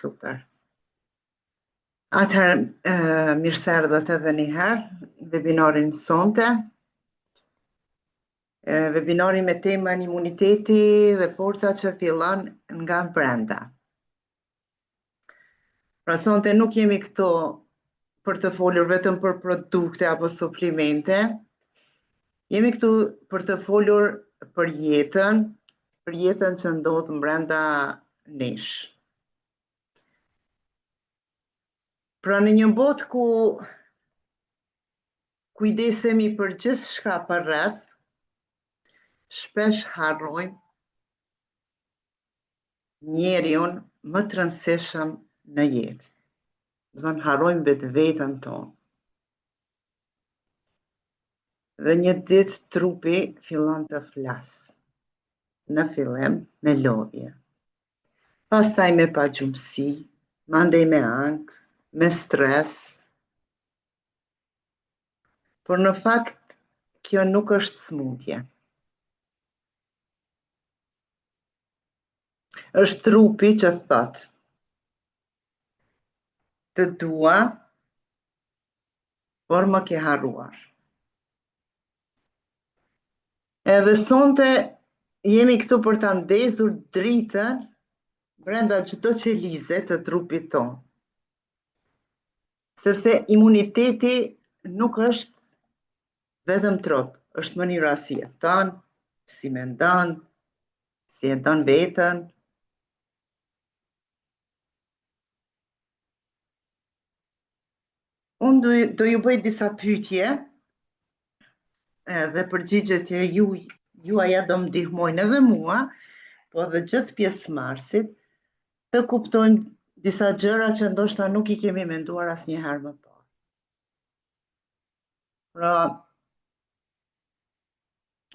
super. Atëherë, mirë se erdhët edhe një herë, webinarin sonte. Webinari me temën imuniteti dhe forca që fillon nga brenda. Pra sonte nuk jemi këto për të folur vetëm për produkte apo suplimente, jemi këtu për të folur për jetën që ndodh brenda nesh. Pra në një botë ku kujdesemi për gjithçka përreth, shpesh harrojmë njeriun më të rëndësishëm në jetë. Zonë harrojmë vetveten tonë. Dhe një ditë trupi fillon të flasë. Në fillim me lodhje. Pastaj me pagjumësi, mandej me ankth, me stres. Por në fakt, kjo nuk është smundje. Është trupi që thotë, të dua, por më ke harruar. Edhe sonte jemi këtu për ta ndezur dritën brenda çdo qelize të trupit tonë. Sepse imuniteti nuk është vetëm trup, është mënyra si jeton, si mendon, si e don veten. Unë do ju bëj disa pyetje, dhe përgjigjet e juaja do më ndihmojnë edhe mua, po edhe gjithë pjesëmarrësit të kuptojnë disa gjëra që ndoshta nuk i kemi menduar asnjëherë më parë. Pra,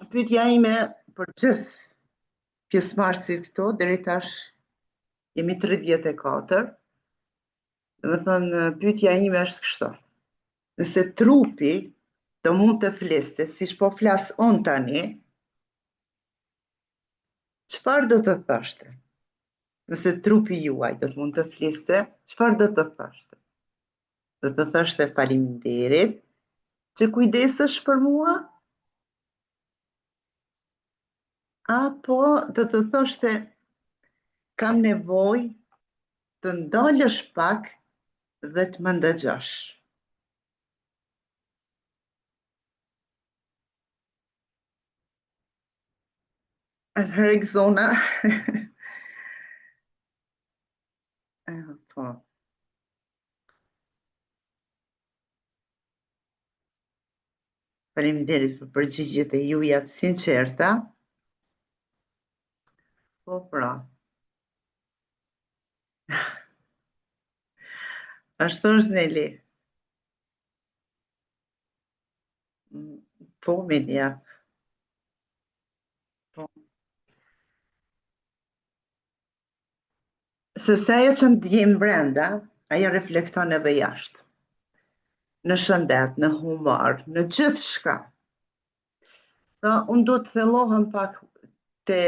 pyetja ime për gjithë pjesëmarrësit këto, deri tash jemi 34, dhe me thënë, pyetja ime është kështu. Nëse trupi do mund të fliste, siç po flas unë tani, çfarë do të thoshte? Nëse trupi juaj do të mund të fliste, çfarë do të thoshte? Do të thoshte faleminderit që kujdesesh për mua? Apo do të thoshte kam nevojë të ndalësh pak dhe të më ndëgjosh? Atëherë Gzona, po. Faleminderit për përgjigjet e juaja të sinqerta. Po pra. Ashtu është Neli. Po, Media. Po. Sepse ajo që ndjen brenda, ajo reflekton edhe jashtë. Në shëndet, në humor, në gjithë shka. Pra, unë do të thellohem pak te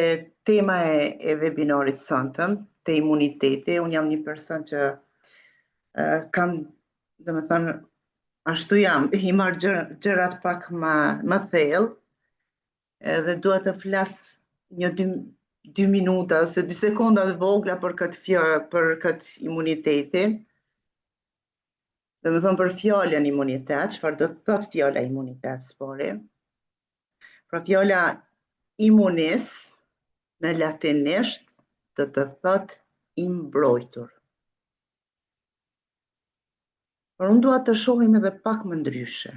tema e webinarit sontëm, te imuniteti. Unë jam një person që kam, dhe me thënë, ashtu jam, i marrë gjërat pak më thellë, edhe duhet të flas një 2 minuta ose 2 sekonda të vogla për këtë imuniteti. Dhe me thonë për fjallën imunitet, çfarë do të thotë fjalla imunitet, spori. Pra fjalla imunis, në latinisht, do të thotë i mbrojtur. Por unë dua të shohim edhe pak më ndryshe.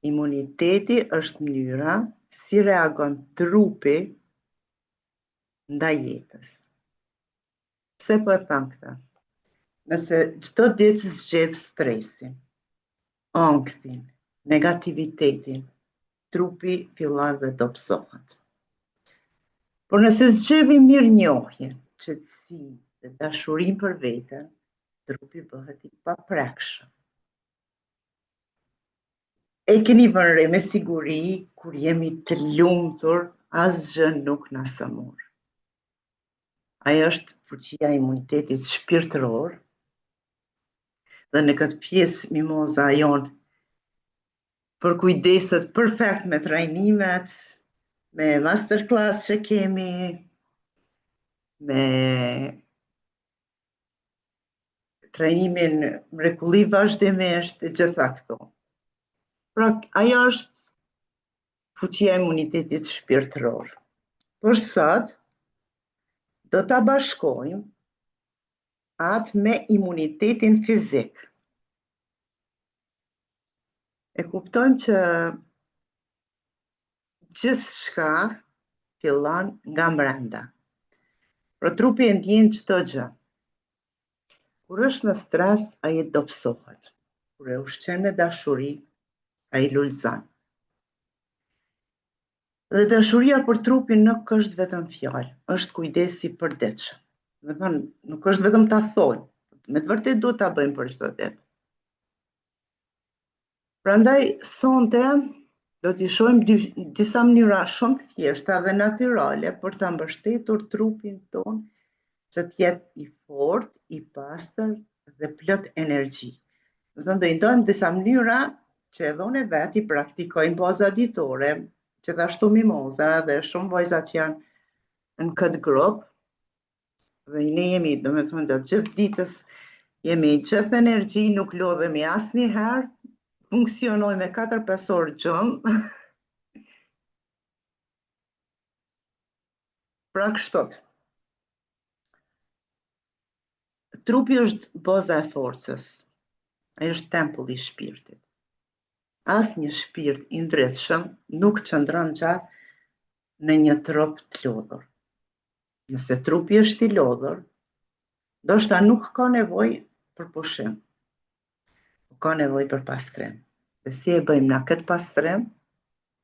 Imuniteti është mënyra si reagon trupi ndaj jetës. Pse po e them këtë? Nëse çdo ditë zgjedh stresin, ankthin, negativitetin, trupi fillon dhe dobësohet. Por nëse zgjedhim mirënjohjen, qetësinë dhe dashurinë për veten, trupi bëhet i paprekshëm. E keni vënë re me siguri, kur jemi të lumtur, asgjë nuk na sëmur. Ajo është fuqia e imunitetit shpirtëror. Dhe në këtë pjesë mimoza jon përkujdeset perfekt me trajnimet, me masterclass që kemi, me trajnimin mrekulli vazhdimisht e gjitha këto. Pra, ajo është fuqia e imunitetit shpirtëror. Por sot, do ta bashkojmë atë me imunitetin fizik. E kuptojmë që gjithçka fillon nga brenda. Pra trupi e ndjen çdo gjë. Kur është në stres, ai dobësohet. Kur e ushqen me dashuri, ai lulëzon. Dhe dashuria për trupin nuk është vetëm fjalë, është kujdes i përditshëm. Do të thonë, nuk është vetëm ta thojmë, me të vërtetë duhet ta bëjmë për çdo ditë. Prandaj sonte do t'i shohim disa mënyra shumë të thjeshta dhe natyrale për ta mbështetur trupin ton që të jetë i fortë, i pastër dhe plot energji. Do të thonë, do i ndojmë disa mënyra që edhe unë vetë i praktikojnë baza ditore, gjithashtu mimoza dhe shumë vajza që janë në këtë grup, dhe ne jemi, do me thonë, gjatë gjithë ditës jemi gjithë energji, nuk lodhemi asnjëherë, funksionoj me 4-5 orë gjumë. Pra kështot. Trupi është baza e forcës. Ai është tempulli i shpirtit. Asnjë shpirt i ndritshëm nuk qëndron gjatë në një trup të lodhur. Nëse trupi është i lodhur, ndoshta nuk ka nevojë për pushim. Ka nevojë për pastrim. Dhe si e bëjmë na këtë pastrim,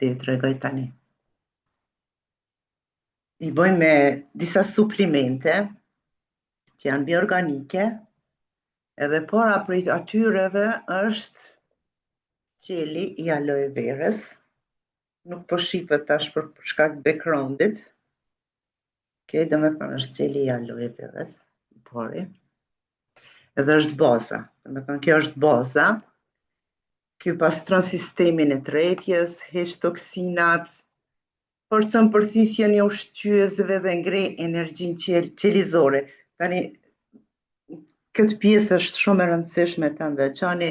të ju tregoj tani. I bëjmë me disa suplimente që janë bioorganike, edhe para prej atyreve është qeli i aloe verës. Nuk po shifet tash për shkak të backgroundit. Okej, do me thënë është qeli i aloe verës, pari. Edhe është baza. Do me thënë kjo është baza. Ky pastron sistemin e tretjes, heq toksinat, forcon përthithjen e ushqyesve dhe ngrej energjinë qelizore. Tani, këtë pjesë është shumë e rëndësishme ta ndërgjani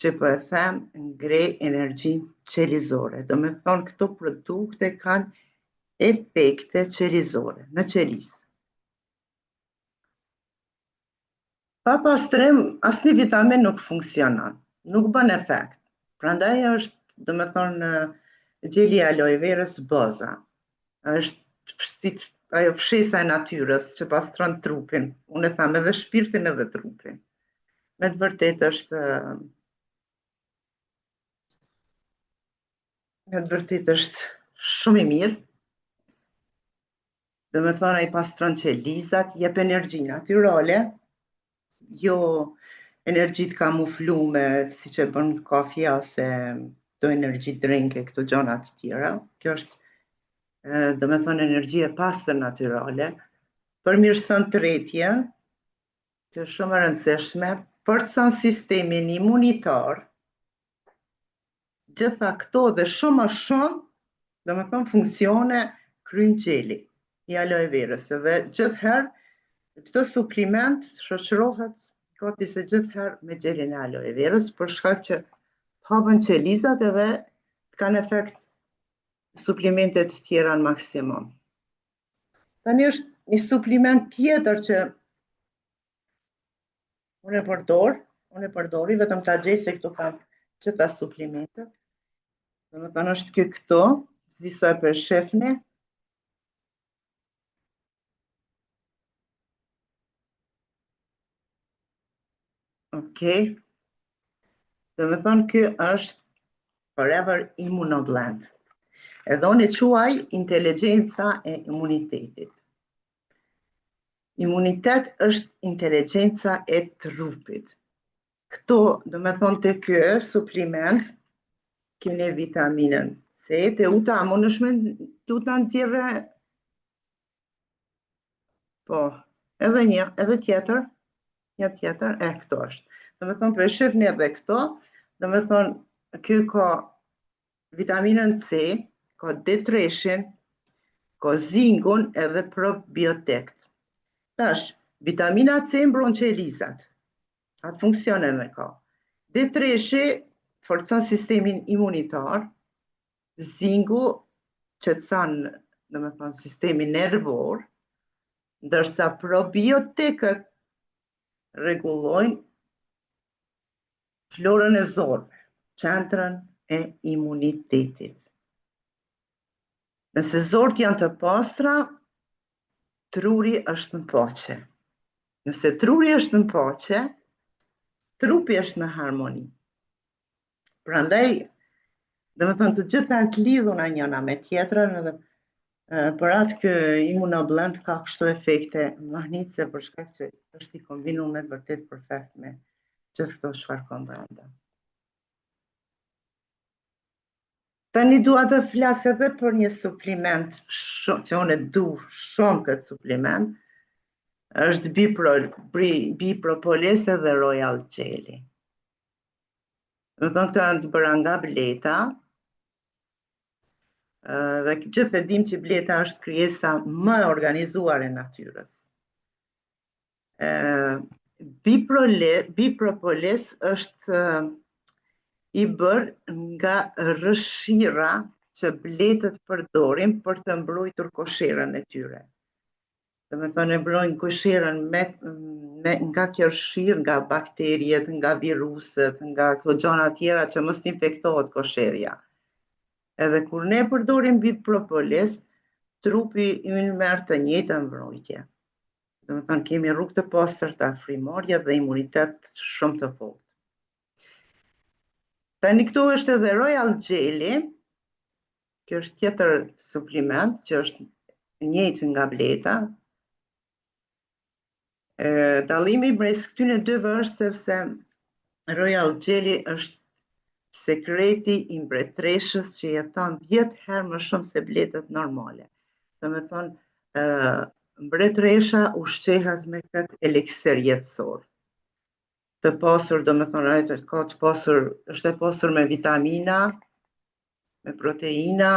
që po e them, ngrej energjinë qelizore. Do me thonë këto produkte kanë efekte qelizore në qelisë. Pa pastrim, asnjë vitamin nuk funksionon, nuk bën efekt. Prandaj është, do me thonë, gjeli i aloe verës baza. Është ajo fshesa e natyrës që pastron trupin. Unë e tham edhe shpirtin edhe trupin. Me të vërtetë është shumë i mirë. Do me thonë ai pastron qelizat, jep energji natyrale, jo energji të kamuflume, si që bën kafja ose do energji drinke, këto gjona të tjera. Kjo është, do me thonë, energji e pastër natyrale, përmirëson tretjen, që është shumë e rëndësishme, forcon sistemin imunitar. Gjitha këto dhe shumë më shumë, do me thonë, funksione kryen gjeli i aloe verës. Edhe gjithherë, çdo supliment shoqërohet gati se gjithherë me gjelin e aloe verës, për shkak që hapen qelizat edhe kanë efekt suplimente të tjera në maksimum. Tani është një supliment tjetër që unë e përdori, vetëm ta gjej se këtu kam gjitha suplimentet. Do me thënë është këto, zvisoj për shefni. Okej. Do me thonë ky është Forever Immunoblend. Edhe unë e quaj inteligjenca e imunitetit. Imunitet është inteligjenca e trupit. Këto, do me thonë të ky supliment, keni vitaminën C, të uta, më nëshme të uta nëzirë, po, Edhe tjetër, një tjetër, këto është. Dhe me thonë, për e shifni edhe këto, dhe me thonë, kjo ka vitaminën C, ka D3-shin, ka zingun edhe probiotekt. Tash, vitamina C mbron qelizat. Atë funksionen e ka. D3-shi forcon sistemin imunitar, zingu qetëson, dhe me thonë, sistemin nervor, ndërsa probiotikët rregullojnë florën e zorëve, qendrën e imunitetit. Nëse zorët janë të pastra, truri është në paqe. Nëse truri është në paqe, trupi është në harmoni. Prandaj, dhe me thënë të gjitha të lidhuna njëna me tjetrën, edhe për atë kë Immunoblend ka kështu efekte mahnitse për shkak që është i kombinu me vërtet perfekt me gjithë këto çfarë ka brenda. Tani dua të flas edhe për një supliment që unë du shumë këtë supliment, është Bipropolis edhe Royal Jelly. Do thonë këto janë të bëra nga bleta, dhe gjithë e dim që bleta është krijesa më e organizuar e natyrës. Bipropolis është i bërë nga rrëshira që bletët përdorin për të mbrojtur kosherën e tyre. Dhe me thonë e mbrojnë kosherën nga kjo rrëshirë, nga bakterijet, nga viruset, nga këto gjona tjera që mos infektohet kosherja. Edhe kur ne përdorim bipropolis, trupi ynë merr të njëjtën mbrojtje. Dhe me thonë kemi rrugë të pastërta frymorje dhe imunitet shumë të fortë. Tani këtu është edhe Royal Jelly, kjo është tjetër supliment që është njëjtë nga bleta. Dallimi mes këtyre dyve është sepse Royal Jelly është sekreti i mbretreshës që jeton 10 herë më shumë se bletët normale. Dhe me thonë, mbretresha ushqehet me këtë eliksir jetësor. Të pasur, do me thonë, ka të pasur, është e pasur me vitamina, me proteina,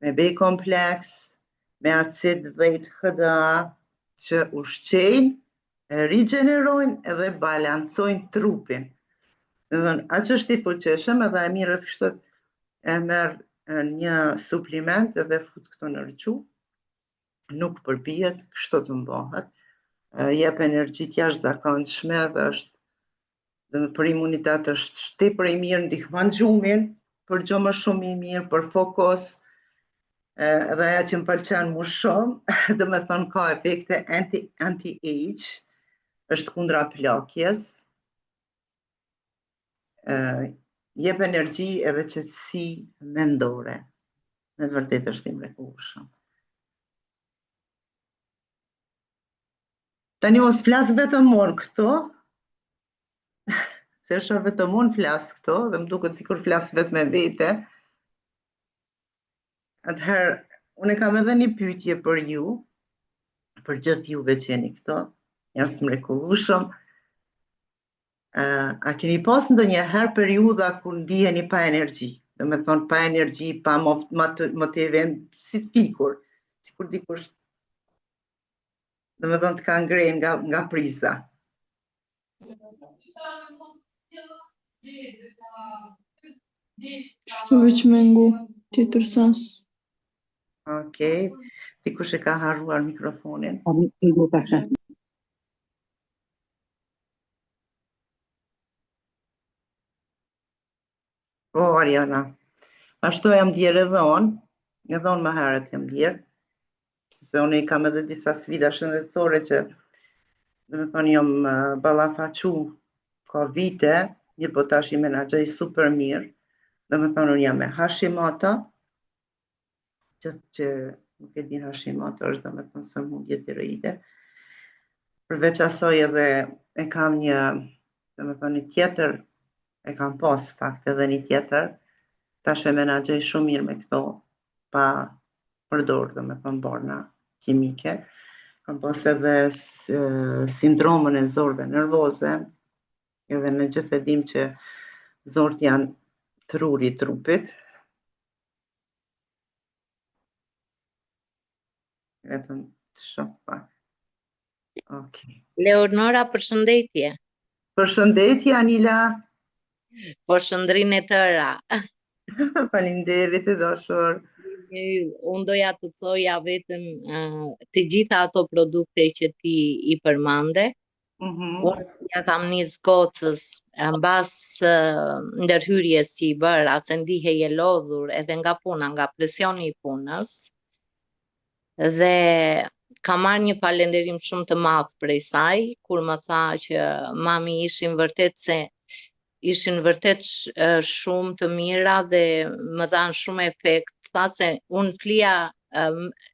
me B kompleks, me acid dhejt HDA, që ushqejnë, rigjenerojnë edhe balancojnë trupin. Dhe thonë, atë që është i fuqishëm edhe e mirët kështu e merë një supliment edhe fut këto në rëqu, nuk përpijet, kështu të mbohet, jep energji jashtëzakonshme dhe është për imunitet është tepër i mirë, ndihmon gjumin, për gjumë më shumë i mirë, për fokus, edhe ajo që më pëlqen më shumë, dhe me thonë ka efekte anti-age, është kundra plakjes, jep energji edhe qetësi mendore. Me të vërtetë është i mrekullueshëm. Tani mos flas vetëm unë këto, se është vetëm unë flas këto, dhe më duket sikur flas vetëm me vete. Atëherë, unë kam edhe një pyetje për ju, për gjithë juve që jeni këto, njerëz të mrekullueshëm. A keni pas ndonjëherë periudha kur ndiheni pa energji? Do me thonë pa energji, pa motive, si të fikur, sikur dikush, do me thonë të ka ngrejnë nga prisa. Kështu veç me ngu, tjetër sens. Okej, dikush e ka harruar mikrofonin. Po, Ariana, ashtu jam djerë edhe unë më herët jam djerë, sepse unë i kam edhe disa sfida shëndetësore që, dhe me thonë, jam ballafaqu ka vite, mirë po tash i menaxhoj super mirë, dhe me thonë, unë jam me Hashimoto, që nuk e din Hashimoto është, dhe me thonë, sëmundje tiroide. Përveç asoj edhe e kam një, dhe me thonë, një tjetër, e kam pas fakt edhe një tjetër, tash e menaxhoj shumë mirë me këto, pa përdor, dhe me thonë, borna kimike. kam pas edhe sindromën e zorëve nervoze, edhe në gjithë e dim që zorët janë truri i trupit. Vetëm të shoh pak. Okej. Leonora, përshëndetje. Përshëndetje Anila. Po shëndrin e tëra. Faleminderit e dashur. Unë doja të thoja vetëm të gjitha ato produkte që ti i përmande. Unë ja kam nis gocës mbas ndërhyrjes që i bëra, se ndihej e lodhur edhe nga puna, nga presioni i punës. Dhe kam marrë një falënderim shumë të madh prej saj, kur më tha që mami ishin vërtet shumë të mira dhe më dhanë shumë efekt. Tha se unë flija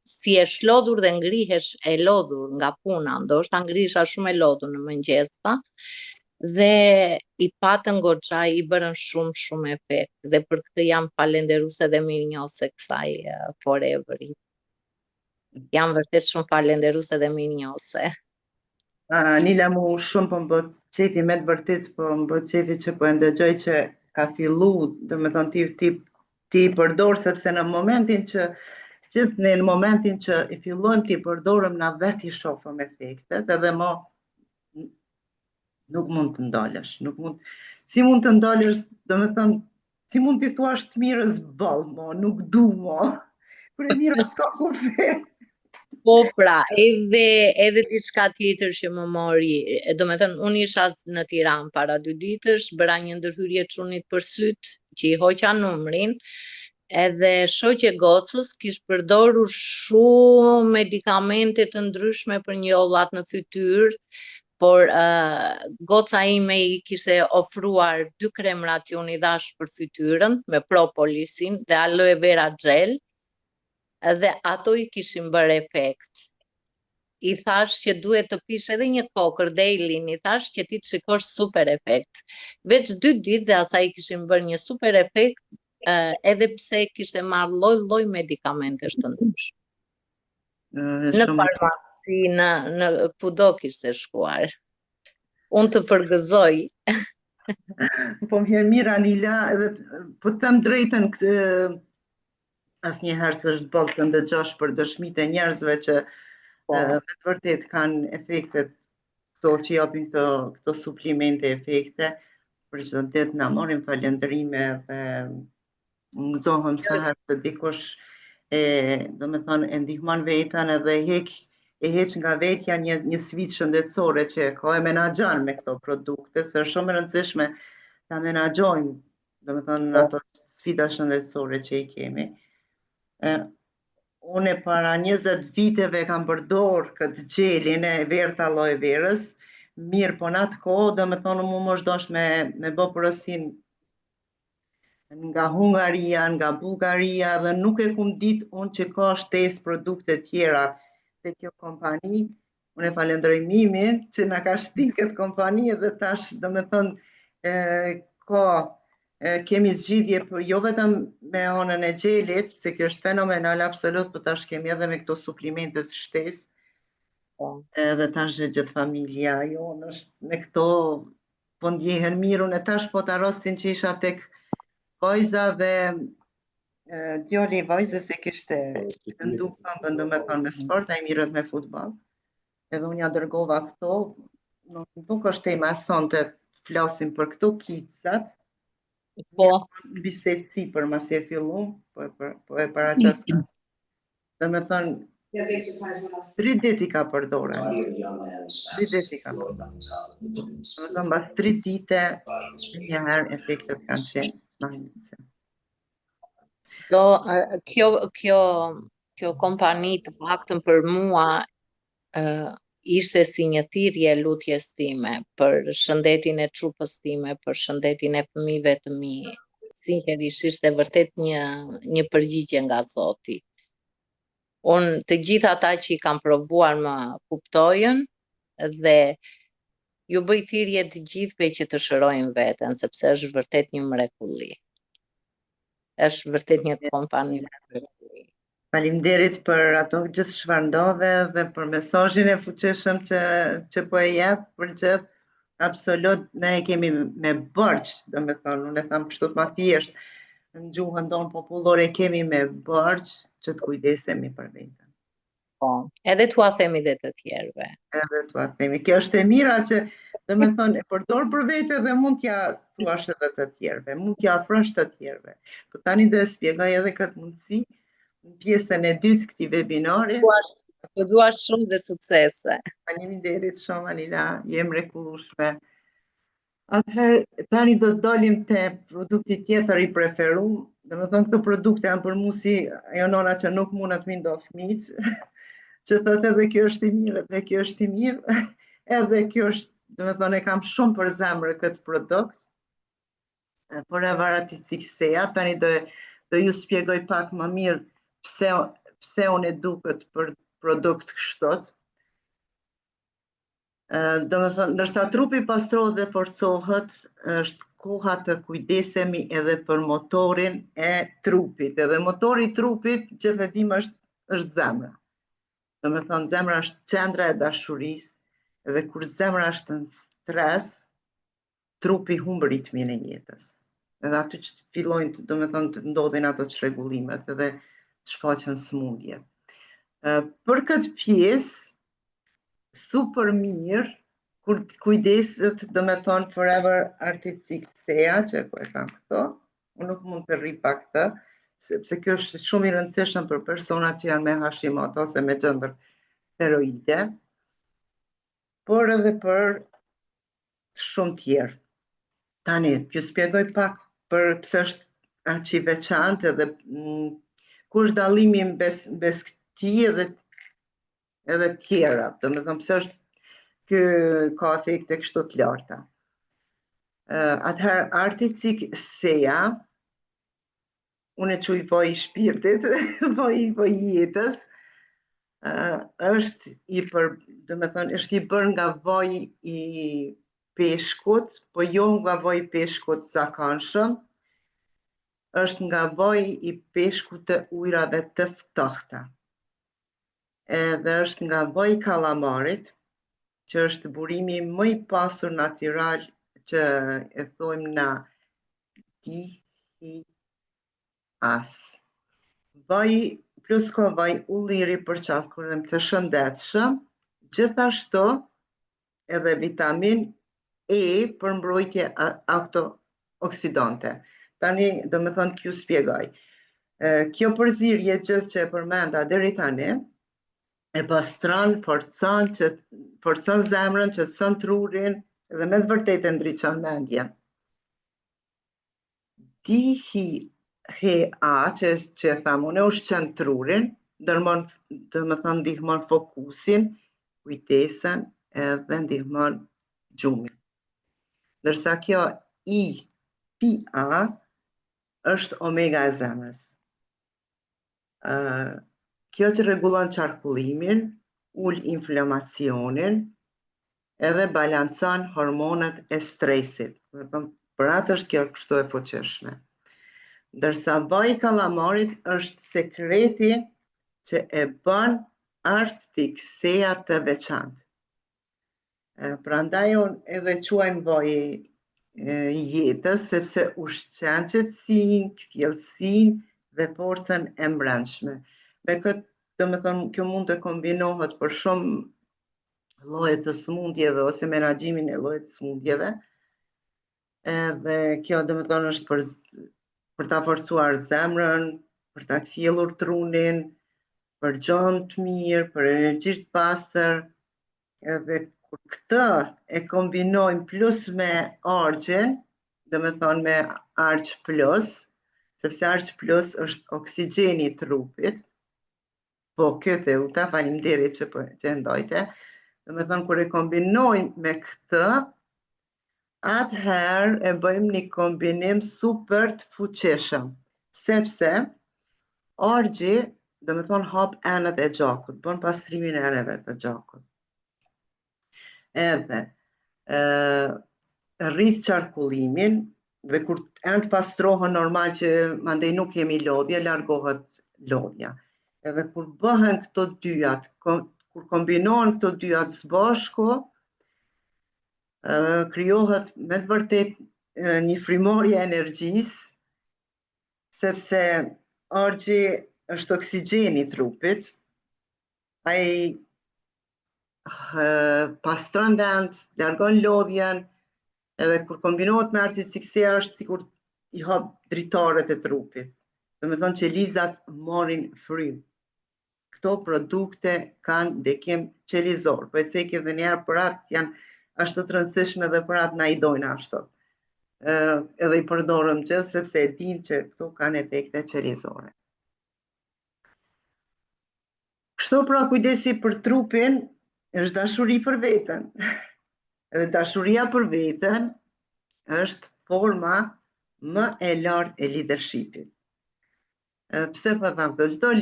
si e shlodhur dhe ngrihesh e lodhur nga puna, ndoshta ngrihisha shumë e lodhur në mëngjes, tha. Dhe i patën goxha, i bërën shumë efekt. Dhe për këtë jam falenderuese dhe mirënjohëse kësaj Forever. Jam vërtet shumë falenderuese dhe mirënjohëse. Anila, mu shumë po më bët qefi me të vërtet, po më bët qefi që po e ndëgjoj që ka fillu, do me thonë ti përdor, sepse në momentin që në momentin që i fillojmë ti përdorëm, na vetë i shofëm efektet, edhe mo nuk mund të ndalesh, si mund të ndalesh, do me thonë, si mund t'i thuash të mirës ball, mo, nuk du, mo, kur e mira s'ka kufe. Po pra, edhe diçka tjetër që më mori, do me thënë, unë isha në Tiranë para 2 ditësh, bëra një ndërhyrje çunit për syt, që i hoqa numrin, edhe shoqe gocës kish përdorur shumë medikamente të ndryshme për njollat në fytyrë, por goca ime i kishte ofruar 2 krem racion i dash për fytyrën, me propolisin dhe aloe vera gel, dhe ato i kishin bërë efekt. I thash që duhet të pish edhe një kokër Dailyn, i thash që ti të shikosh super efekt. Veç 2 ditë dhe asaj kishin bërë një super efekt, edhe pse kishte marrë lloj medikamentesh të ndryshme. Në farmaci, në kudo kishte shkuar. Unë të përgëzoj. Po më mirë Anila, edhe po të them drejtën, asnjëherë s'është boll të ndëgjosh për dëshmitë e njerëzve që me të vërtet kanë efektet këto që japin këto suplimente efekte, për çdo ditë na morrim falënderime dhe ngëzohem sa herë të dikush do me thonë e ndihmon vetën edhe e heq nga vetja një sfidë shëndetësore që ka e menaxhon me këto produkte, se është shumë e rëndësishme ta menaxhojmë, do me thonë ato sfida shëndetësore që i kemi. Unë para 20 viteve kam përdor këtë gjelin e verta aloe verës, mirë po në atë kohë, do me thonë mu më shdosh me bë porosin nga Hungaria, nga Bullgaria, dhe nuk e kum ditë unë që ka shtesë produkte tjera të kjo kompani. Unë e falenderoj Mimin që na ka shtin këtë kompani dhe tash, do me thonë, kemi zgjidhje për jo vetëm me anën e gjelit, se kjo është fenomenal absolut, por tash kemi edhe me këto suplimente të shtesë. Edhe tash gjithë familja jonë është me këto, po ndjehen mirë. Unë tash po të rastin që isha tek vajza dhe djali i vajzës e kishte këndu këmbën, do me thonë me sport, ai mirët me futball. Edhe unë ja dërgova këto, nuk është tema sonte të flasim për këto kicat. Po. Bisedë si për mas e fillum, po e paraqesëm. Dhe me thonë, 3 ditë i ka përdore. 3 ditë i ka përdore. Dhe me thonë, bas 3 dite, njëherë efektet kanë qenë mahnitse. Kjo kompani të paktën për mua ishte si një thirrje lutjes time për shëndetin e trupës time, për shëndetin e fëmijëve të mi. Sinqerisht ishte vërtet një përgjigje nga Zoti. Unë të gjithë ata që i kam provuar më kuptojnë dhe ju bëj thirrje të gjithëve që të shërojnë veten, sepse është vërtet një mrekulli. Është vërtet një kompani. Faleminderit për ato gjithë çfarë ndodhe dhe për mesazhin e fuqishëm që po e jep për gjithë. Absolut, ne e kemi me borx, domethënë, unë e tham kështu ma thjesht, në gjuhën tonë popullore kemi me borx që të kujdesemi për veten. Po, edhe t'ua themi dhe të tjerëve. Edhe t'ua themi. Kjo është e mira që, domethënë, e përdor për vete dhe mund t'ja thuash edhe të tjerëve, mund t'ja afrosh të tjerëve. Po tani do e shpjegoj edhe këtë mundësi në pjesën e dytë të këtij webinari. Të duash shumë dhe suksese. Faleminderit shumë Anila, je mrekullueshme. Atëherë tani do të dalim te produkti tjetër i preferuar. Domethënë këto produkte janë për mua si ajo nona që nuk mundet mi ndo fëmijët, që thotë edhe kjo është i mirë, edhe kjo është i mirë, edhe kjo është, domethënë e kam shumë për zemër këtë produkt. Forever Artistic Sea, tani do ju shpjegoj pak më mirë pse unë e du këtë për produkt kështot. Domethënë, ndërsa trupi pastrohet dhe forcohet, është koha të kujdesemi edhe për motorin e trupit. Edhe motori i trupit, që dhe dim është zemra. Domethënë, zemra është qendra e dashurisë, edhe kur zemra është në stres, trupi humb ritmin e jetës. Edhe aty që fillojnë, domethënë, të ndodhin ato çrregullimet edhe të shfaqen sëmundjet. Për këtë pjesë, super mirë, kur kujdeset, domethënë Forever Artistic Sea, që ku e kam këto, unë nuk mund të rri pa këtë, sepse kjo është shumë i rëndësishëm për personat që janë me Hashimoto ose me gjendër tiroide, por edhe për shumë tjerë. Tani, ju shpjegoj pak për pse është aq i veçantë edhe ku është dallimi mes këtij edhe tjera, domethënë pse është ky ka efekte kështu të larta. Atëherë Artistic Sea, unë e quaj vaj i shpirtit, vaj i jetës, është i bërë nga vaj i peshkut, po jo nga vaj i peshkut zakonshëm, është nga vaj i peshkut të ujrave të ftohta. Edhe është nga vaj i kallamarit, që është burimi më i pasur natyral që e thojmë na DHEAS. Vaj plus ka vaj ulliri për qarkullim të shëndetshëm, gjithashtu edhe vitamin E për mbrojtje antioksidante. Tani do me thënë t'ju shpjegoj. Kjo përzierje gjithë që e përmenda deri tani, e pastron, forcon zemrën, qetëson trurin dhe me të vërtetë ndriçon mendjen. DHEA, që e tham unë, ushqen trurin, domethënë ndihmon fokusin, kujtesën edhe ndihmon gjumin. Ndërsa kjo EPA është omega e zemrës. Kjo që rregullon qarkullimin, ul inflamacionin, edhe balancon hormonet e stresit. Për atë është kjo kështu e fuqishme. Ndërsa vaji i kallamarit është sekreti që e bën Artistic Sea të veçantë. Prandaj unë edhe quajmë vaji i jetës, sepse ushqen qetësinë, kthjellësinë dhe forcën e brendshme. Me këtë, domethënë, kjo mund të kombinohet për shumë lloje të sëmundjeve ose menaxhimin e llojeve të sëmundjeve. Edhe kjo domethënë është për ta forcuar zemrën, për ta kthjellur trunin, për gjon të mirë, për energji të pastër. Edhe kur këtë e kombinojmë plus me argjin, domethënë me Arg Plus, sepse Arg Plus është oksigjeni i trupit. Po, këtë e uta, faleminderit që e ndajte. Domethënë kur e kombinojmë me këtë, atëherë e bëjmë një kombinim super të fuqishëm, sepse argji, domethënë hap enët e gjakut, bën pastrimin e enëve të gjakut. Edhe rrith qarkullimin dhe kur enë pastrohen normal që mandej nuk kemi lodhje, largohet lodhja. Edhe kur bëhen këto dyat, kur kombinohen këto dyat së bashku, krijohet me të vërtet një frymorje energjisë, sepse argji është oksigjeni i trupit, ai pastron vend, largon lodhjen, edhe kur kombinohet me artistiksia është sikur i hap dritaret e trupit. Domethënë qelizat marrin frymë. Këto produkte kanë ndjekim qelizor, po e cek edhe njerë për atë janë ashtu të rëndësishme dhe për atë na i dojnë ashtu. Edhe i përdorëm gjithë sepse e dim që këto kanë efekte qelizore. Kështu pra kujdesi për trupin është dashuri për veten. Edhe dashuria për veten është forma më e lartë e leadershipit. Pse po them këtë?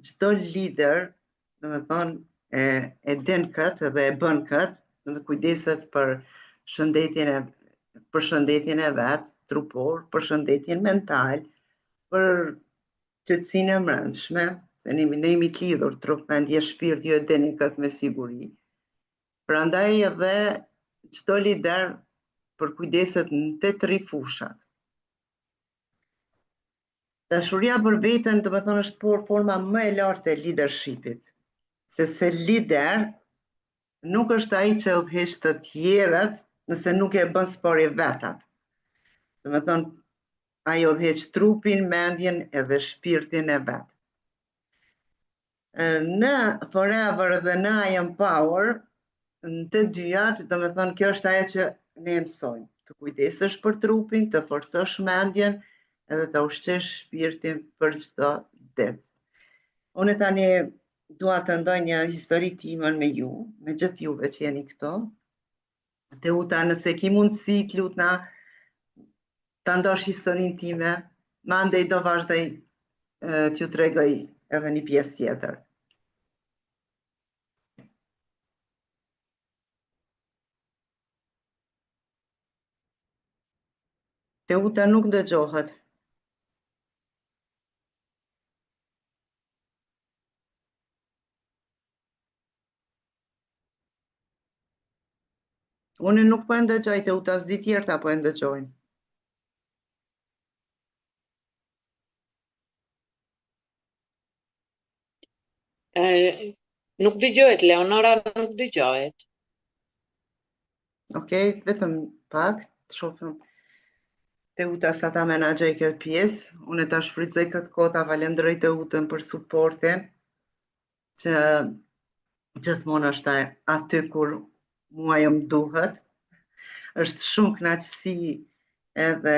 Çdo lider, domethënë e din këtë dhe e bën këtë, dhe kujdeset për shëndetjen e vet, trupor, për shëndetjen mental, për qetësinë e brendshme, se ne jemi të lidhur trup, mendje, shpirt, ju e dini këtë me siguri. Prandaj edhe çdo lider për kujdeset në të tri fushat. Dashuria për veten, domethënë, është forma më e lartë e leadershipit, se lider nuk është ai që udhëheq të tjerët nëse nuk e bën spori vetat. Domethënë, ai udhëheq trupin, mendjen edhe shpirtin e vet. Në Forever dhe në I Empower, në të dyjat, domethënë kjo është ajo që ne mësojmë, të kujdesesh për trupin, të forcosh mendjen, edhe të ushqesh shpirtin për çdo ditë. Unë tani dua të ndoj një histori timën me ju, me gjithë juve që jeni këto. Teuta, nëse ki mundësi, të lutna, ta ndosh historinë time, mandej do vazhdoj t'ju tregoj edhe një pjesë tjetër. Teuta nuk dëgjohet. Unë nuk po e ndëgjoj, Teuta, s'di tjerta po e ndëgjojnë. Nuk dëgjohet, Leonora, nuk dëgjohet. Okej, vetëm pak, të shohim Teuta sa ta menaxhoj këtë pjesë. Unë ta shfrytëzoj këtë kohë ta falenderoj Teutën për suportin, që gjithmonë është aty kur mua më duhet. Është shumë kënaqësi edhe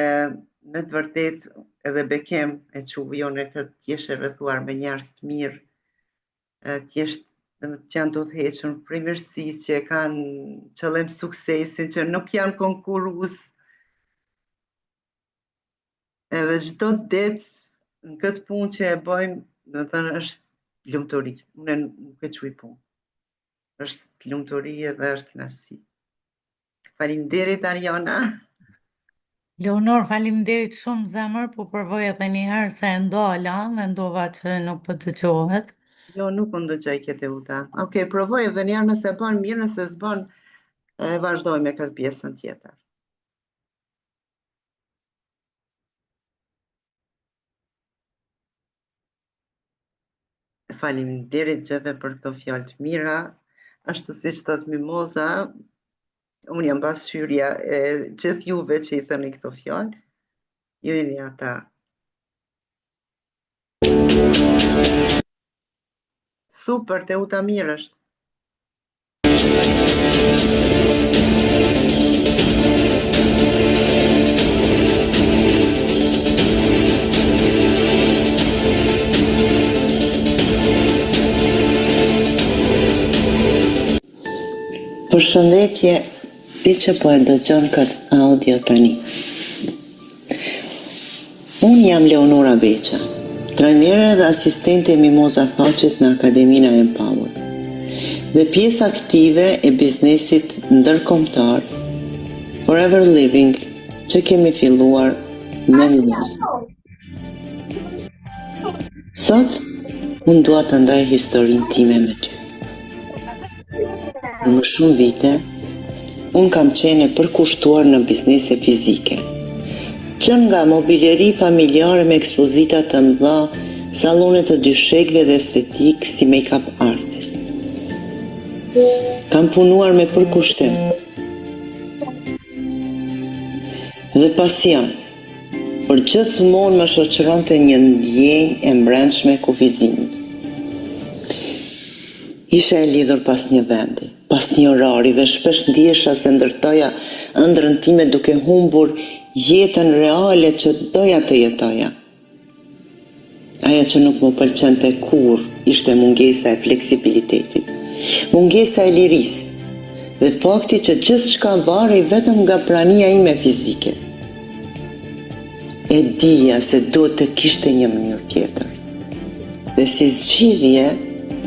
me të vërtet edhe bekim e quvion e të t'jesh e rrethuar me njerëz të mirë, t'jesh që janë të udhëhequr prej mirësisë, që e kanë qëllim suksesin, që nuk janë konkurrues. Edhe çdo ditë në këtë punë që e bëjmë, domethënë është lumturi. Unë nuk e quaj punë. Është lumturi edhe është kënaqësi. Faleminderit Ariana. Leonor, faleminderit shumë zemër, po provoj edhe një herë se e ndola, mendova që nuk po dëgjohet. Jo, nuk unë dëgjoj këtë Teuta. Okej, provoj edhe një herë, nëse bën mirë, nëse s'bën, vazhdoj me këtë pjesën tjetër. Faleminderit gjithëve për këto fjalë të mira. Ashtu siç thot Mimoza, unë jam pasqyrja e gjithë juve që i thëni këto fjalë. Ju jeni ata. Super, Teuta, mirë është. Përshëndetje, ti që po e dëgjon këtë audio tani. Unë jam Leonora Beqa, trajnere dhe asistente e Mimoza Thaqit në Akademinë Empower dhe pjesë aktive e biznesit ndërkombëtar Forever Living që kemi filluar me Mimoza. Sot Unë dua të ndaj historinë time me ty. Në më shumë vite, unë kam qenë e përkushtuar në biznese fizike. Që nga mobiljeri familjare me ekspozita të mëdha, salonet të dyshekve dhe estetik si make-up artist. Kam punuar me përkushtim. Dhe pasion, për gjithmonë më shoqëronte një ndjenjë e mbrëmshme kufizimit. Isha e lidhur pas një vendi, pas një orari dhe shpesh ndjesha se ndërtoja ëndrrën time duke humbur jetën reale që doja të jetoja. Ajo që nuk më pëlqente kur ishte mungesa e fleksibilitetit, mungesa e lirisë dhe fakti që gjithçka varrej vetëm nga prania ime fizike. E dija se duhet të kishte një mënyrë tjetër. Dhe si zgjidhje,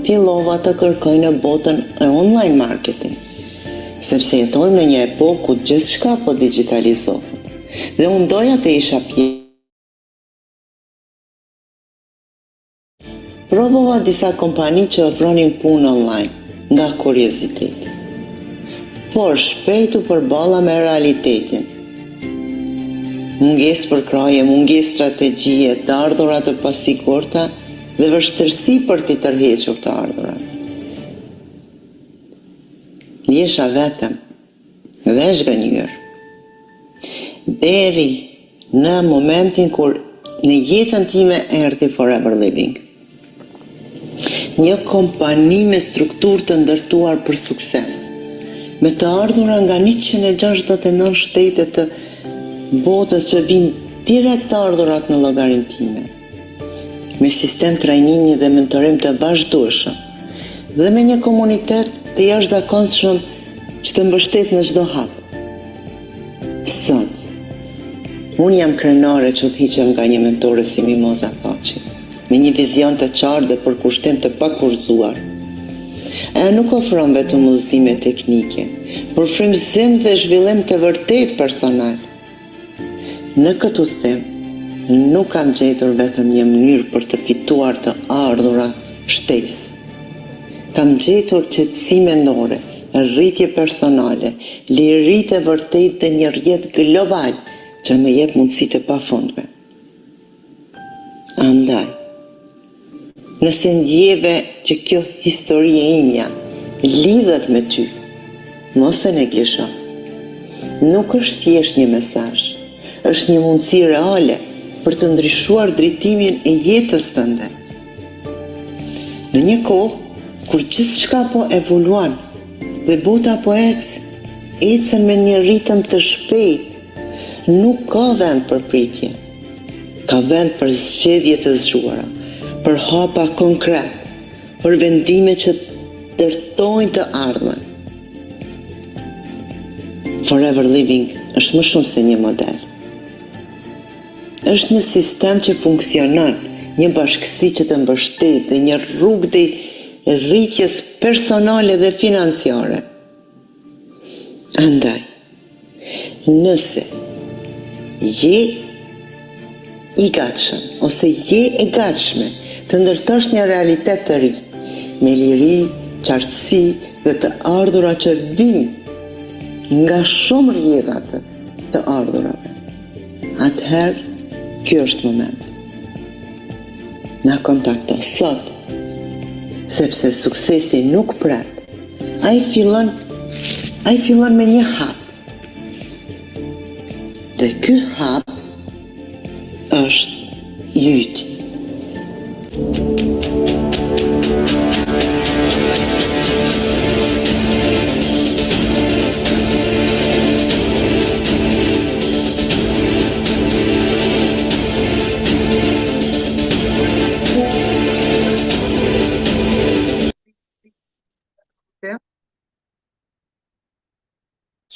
fillova të kërkoj në botën e online marketing, sepse jetojmë në një epokë ku gjithçka po digitalizohet. Dhe unë doja të isha pjesë. Provova disa kompani që ofronin punë online nga kurioziteti. Por shpejt u përballa me realitetin. Mungesë përkraje, mungesë strategjie, të ardhura të pasigurta dhe vështirësi për t'i tërhequr të ardhurat. Ndjesha vetëm dhe zhgënjur. Deri në momentin kur në jetën time erdhi Forever Living. Një kompani me strukturë të ndërtuar për sukses, me të ardhura nga 169 shtete të botës që vinë direkt të ardhurat në llogarinë time, me sistem trajnimi dhe mentorim të vazhdueshëm, dhe me një komunitet të jashtëzakonshëm që të mbështet në çdo hap. Sot, unë jam krenare që të hiqem nga një mentore si Mimoza Paçi, me një vizion të qartë dhe përkushtim të pakurrëzuar. Ajo nuk ofron vetëm udhëzime teknike, por frymëzim dhe zhvillim të vërtet personal. Në këtë udhëtim, nuk kam gjetur vetëm një mënyrë për të fituar të ardhura shtesë. Kam gjetur qetësi mendore, rritje personale, liri të vërtet dhe një rjet global që më jep mundësi të pafundme. Andaj, nëse ndjeve që kjo histori e imja lidhet me ty, mos e neglizho. Nuk është thjesht një mesazh, është një mundësi reale për të ndryshuar drejtimin e jetës tënde. Në një kohë kur gjithçka po evoluon dhe bota po ecën me një ritëm të shpejtë, nuk ka vend për pritje. Ka vend për zgjedhje të zgjuara, për hapa konkret, për vendime që ndërtojnë të ardhmen. Forever Living është më shumë se një model. Është një sistem që funksionon, një bashkësi që të mbështet dhe një rrugë të rritjes personale dhe financiare. Andaj, nëse je i gatshëm ose je e gatshme të ndërtosh një realitet të ri, me liri, qartësi dhe të ardhura që vijnë nga shumë rrjedhat të ardhurave, atëherë ky është moment. Na kontakto sot, sepse suksesi nuk pret. Ai fillon me një hap. Dhe ky hap është yti.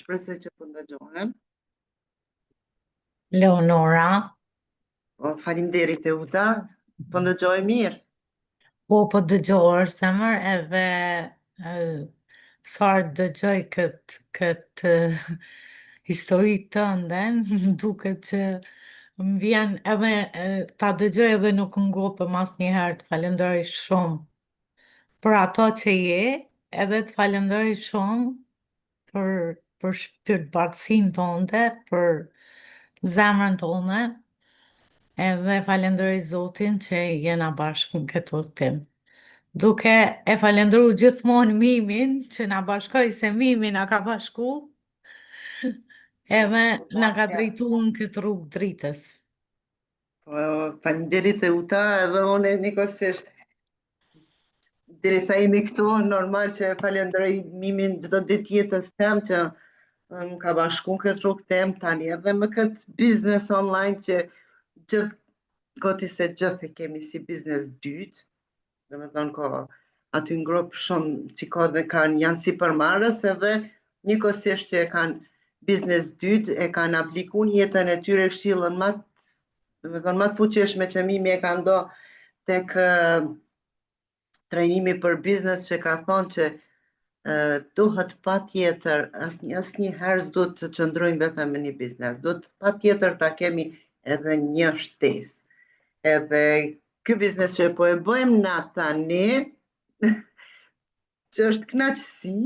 Shpresoj që po ndëgjohem. Leonora, Faleminderit Teuta, po ndëgjoj mirë. po dëgjohesh zemër edhe sa dëgjoj këtë histori tënde, duket që Më vjen edhe ta dëgjoj edhe nuk ngopëm asnjëherë, të falenderoj shumë për ato që je, edhe të falenderoj shumë për shpirtbardhësinë tënde, për zemrën tonë, edhe falenderoj Zotin që jena bashkë në këtë udhtim. Duke e falendëruar gjithmonë Mimin që na bashkoi, se Mimi na ka bashku, edhe na ka drejtuar në këtë rrugë dritës. Po, faleminderit e uta edhe unë nikosisht. Derisa jemi këtu, normal që falenderoj Mimin çdo ditë jetës tem që më ka bashku në këtë rrugë tem tani edhe me këtë biznes online që gati se gjithë e kemi si biznes dytë. Domethënë ka aty ngrop shumë që ka dhe janë si përmarrës edhe njëkohësisht që e kanë biznes dytë, e kanë apliku në jetën e tyre këshillën domethënë më të fuqishme që Mimi e ka ndo tek trajnimi për biznes që ka thonë që duhet patjetër asnjëherë s'do të qëndrojmë vetëm në një biznes, duhet patjetër ta kemi edhe një shtesë. Edhe ky biznes që po e bëjmë na tani, që është kënaqësi,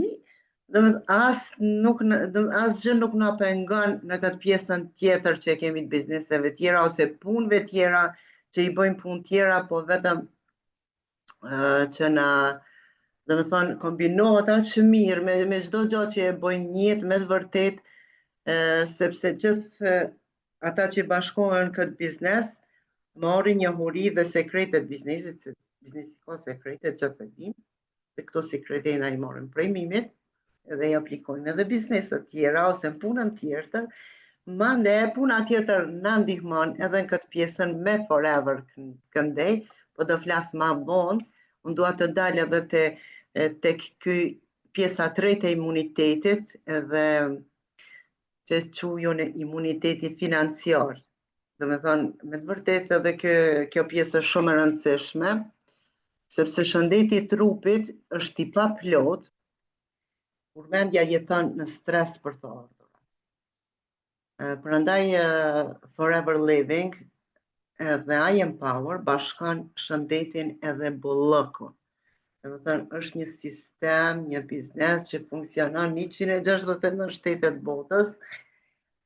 asgjë nuk na pengon në këtë pjesën tjetër që kemi të bizneseve tjera ose punëve tjera që i bëjmë punë tjera, po vetëm që na domethënë kombinohet aq mirë me çdo gjë që e bëjnë në jetë me të vërtet, sepse gjithë ata që bashkohen këtë biznes marrin njohuri dhe sekretet biznesit, se biznesi ka sekrete që të dim, dhe këto sekrete na i marrim prej Mimit edhe i aplikojmë edhe bizneset tjera ose në punën tjetër. Mande puna tjetër na ndihmon edhe në këtë pjesën me Forever këndej, po do flas më vonë. Unë dua të dal edhe tek ky pjesa e tretë e imunitetit edhe që qujon imuniteti financiar. Domethënë, me të vërtetë edhe kjo pjesë është shumë e rëndësishme, sepse shëndeti i trupit është i paplot kur mendja jeton në stres për të ardhurat. Prandaj Forever Living edhe I Empower bashkon shëndetin edhe bollëkun. Domethënë është një sistem, një biznes që funksionon 169 shtetet botës,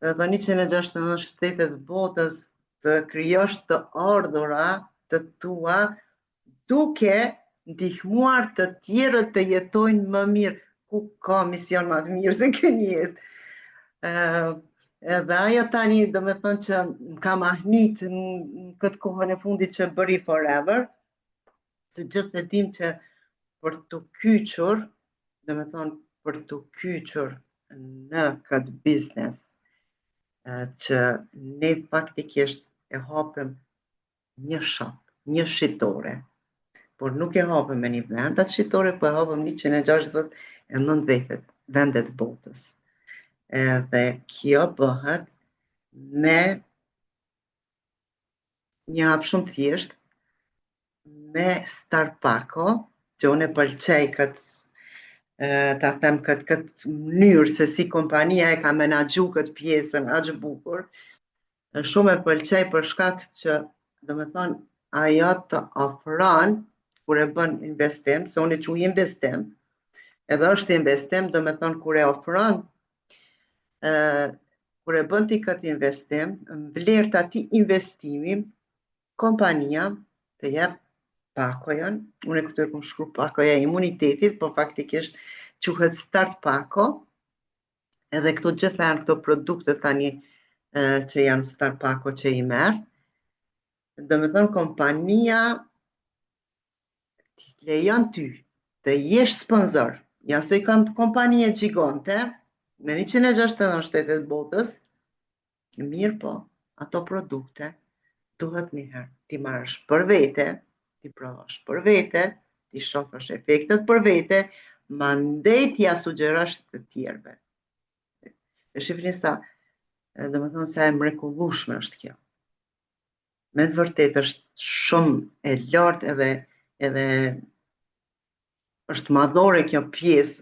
dhe 169 shtetet botës të krijosh të ardhura të tua duke ndihmuar të tjerët të jetojnë më mirë. Ku ka mision më të mirë se ky në jetë? Edhe ajo tani domethënë që më ka mahnit në këtë kohën e fundit që bëri Forever, se gjithë e dim që për të kyçur, domethënë për të kyçur në këtë biznes, që ne faktikisht e hapëm një shop, një shitore, por nuk e hapëm me një vend atë shitore, po e hapëm 169 vendet botës. Edhe kjo bëhet me një hap shumë thjesht, me Starpako, që unë e pëlqej ta them këtë mënyrë se si kompania e ka menaxhu këtë pjesën aq bukur. Shumë e pëlqej për shkak që domethënë ajo të ofron kur e bën investim, se unë e quaj investim, edhe është investim, domethënë kur e ofron kur e bën ti këtë investim, vlerët atij investimi, kompania të jep pakojën, unë këtu e kam shkruar pakoja e imunitetit, po faktikisht quhet Start Pako, edhe këto gjitha janë këto produkte tani që janë Start Pako që i merr. Domethënë kompania lejon ty të jesh sponsor, ja se kam kompanie gjigante në 169 shtetet botës, mirë po, ato produkte duhet njëherë ti marrësh për vete, ti provosh për vete, ti shohësh efektet për vete, mandej t'ia sugjerosh të tjerëve. E shifni sa, domethënë sa e mrekullueshme është kjo. Me të vërtetë është shumë e lartë edhe është madhore kjo pjesë.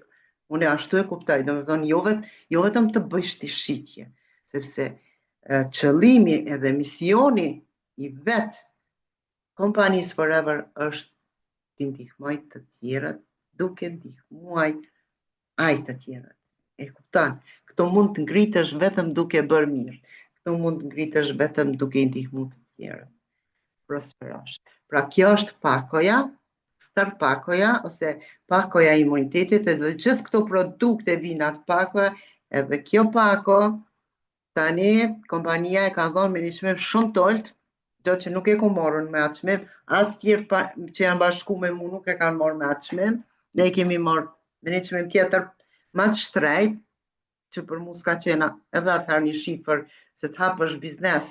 Unë ashtu e kuptoj, domethënë jo vetëm të bësh ti shitje, sepse qëllimi edhe misioni i vetë kompanisë Forever është t'i ndihmoj të tjerët duke ndihmuaj aj të tjerët. E kupton? Këto mund të ngritesh vetëm duke bërë mirë. Këto mund të ngritesh vetëm duke i ndihmu të tjerët. Prosperosh. Pra kjo është pakoja, start pakoja, ose pakoja e imunitetit, edhe gjithë këto produkte vinë atë pakoja, edhe kjo pako, tani kompania e ka dhënë me një çmim shumë tolt, do që nuk e ku morën me atë çmim, as tjerë që janë bashku me mu nuk e kanë marrë me atë çmim, ne e kemi marrë me një çmim tjetër ma të shtrejt, që për mu s'ka qena edhe atëherë një shifër se të hapësh biznes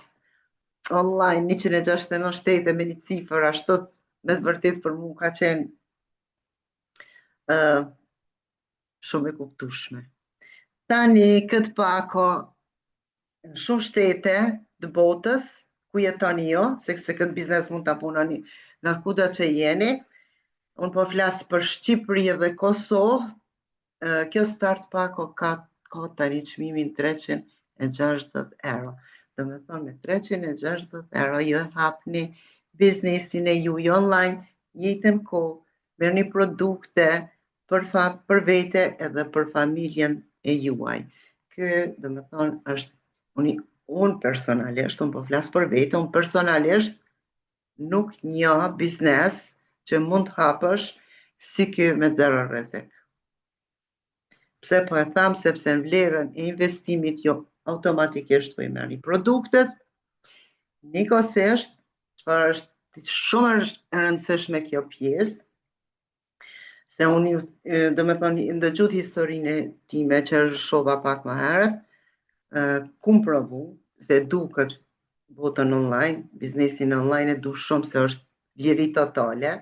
online 169 shtete me një cifër ashtu me të vërtet për mu ka qenë shumë e kuptueshme. Tani këtë pako në shumë shtete të botës ku jetoni jo, se këtë biznes mund të punoni nga kudo që jeni. Unë po flas për Shqipëri dhe Kosovë. Kjo start pako ka tani çmimin 360 euro. Do me thonë me 360 euro ju hapni biznesin e juaj online, njëjtën kohë, merrni produkte për vete edhe për familjen e juaj. Ky do me thonë është unë personalisht, unë po flas për vete, unë personalisht nuk njoh biznes që mund të hapësh si ky me zero rrezik. Pse po e tham, sepse në vlerën e investimit jo automatikisht po i merrni produktet, nikosisht, çfarë është shumë e rëndësishme kjo pjesë, se unë do me thonë ndëgjut historinë time që shova pak më herët, kum provu se du këtë botën online, biznesin online e du shumë se është liri totale.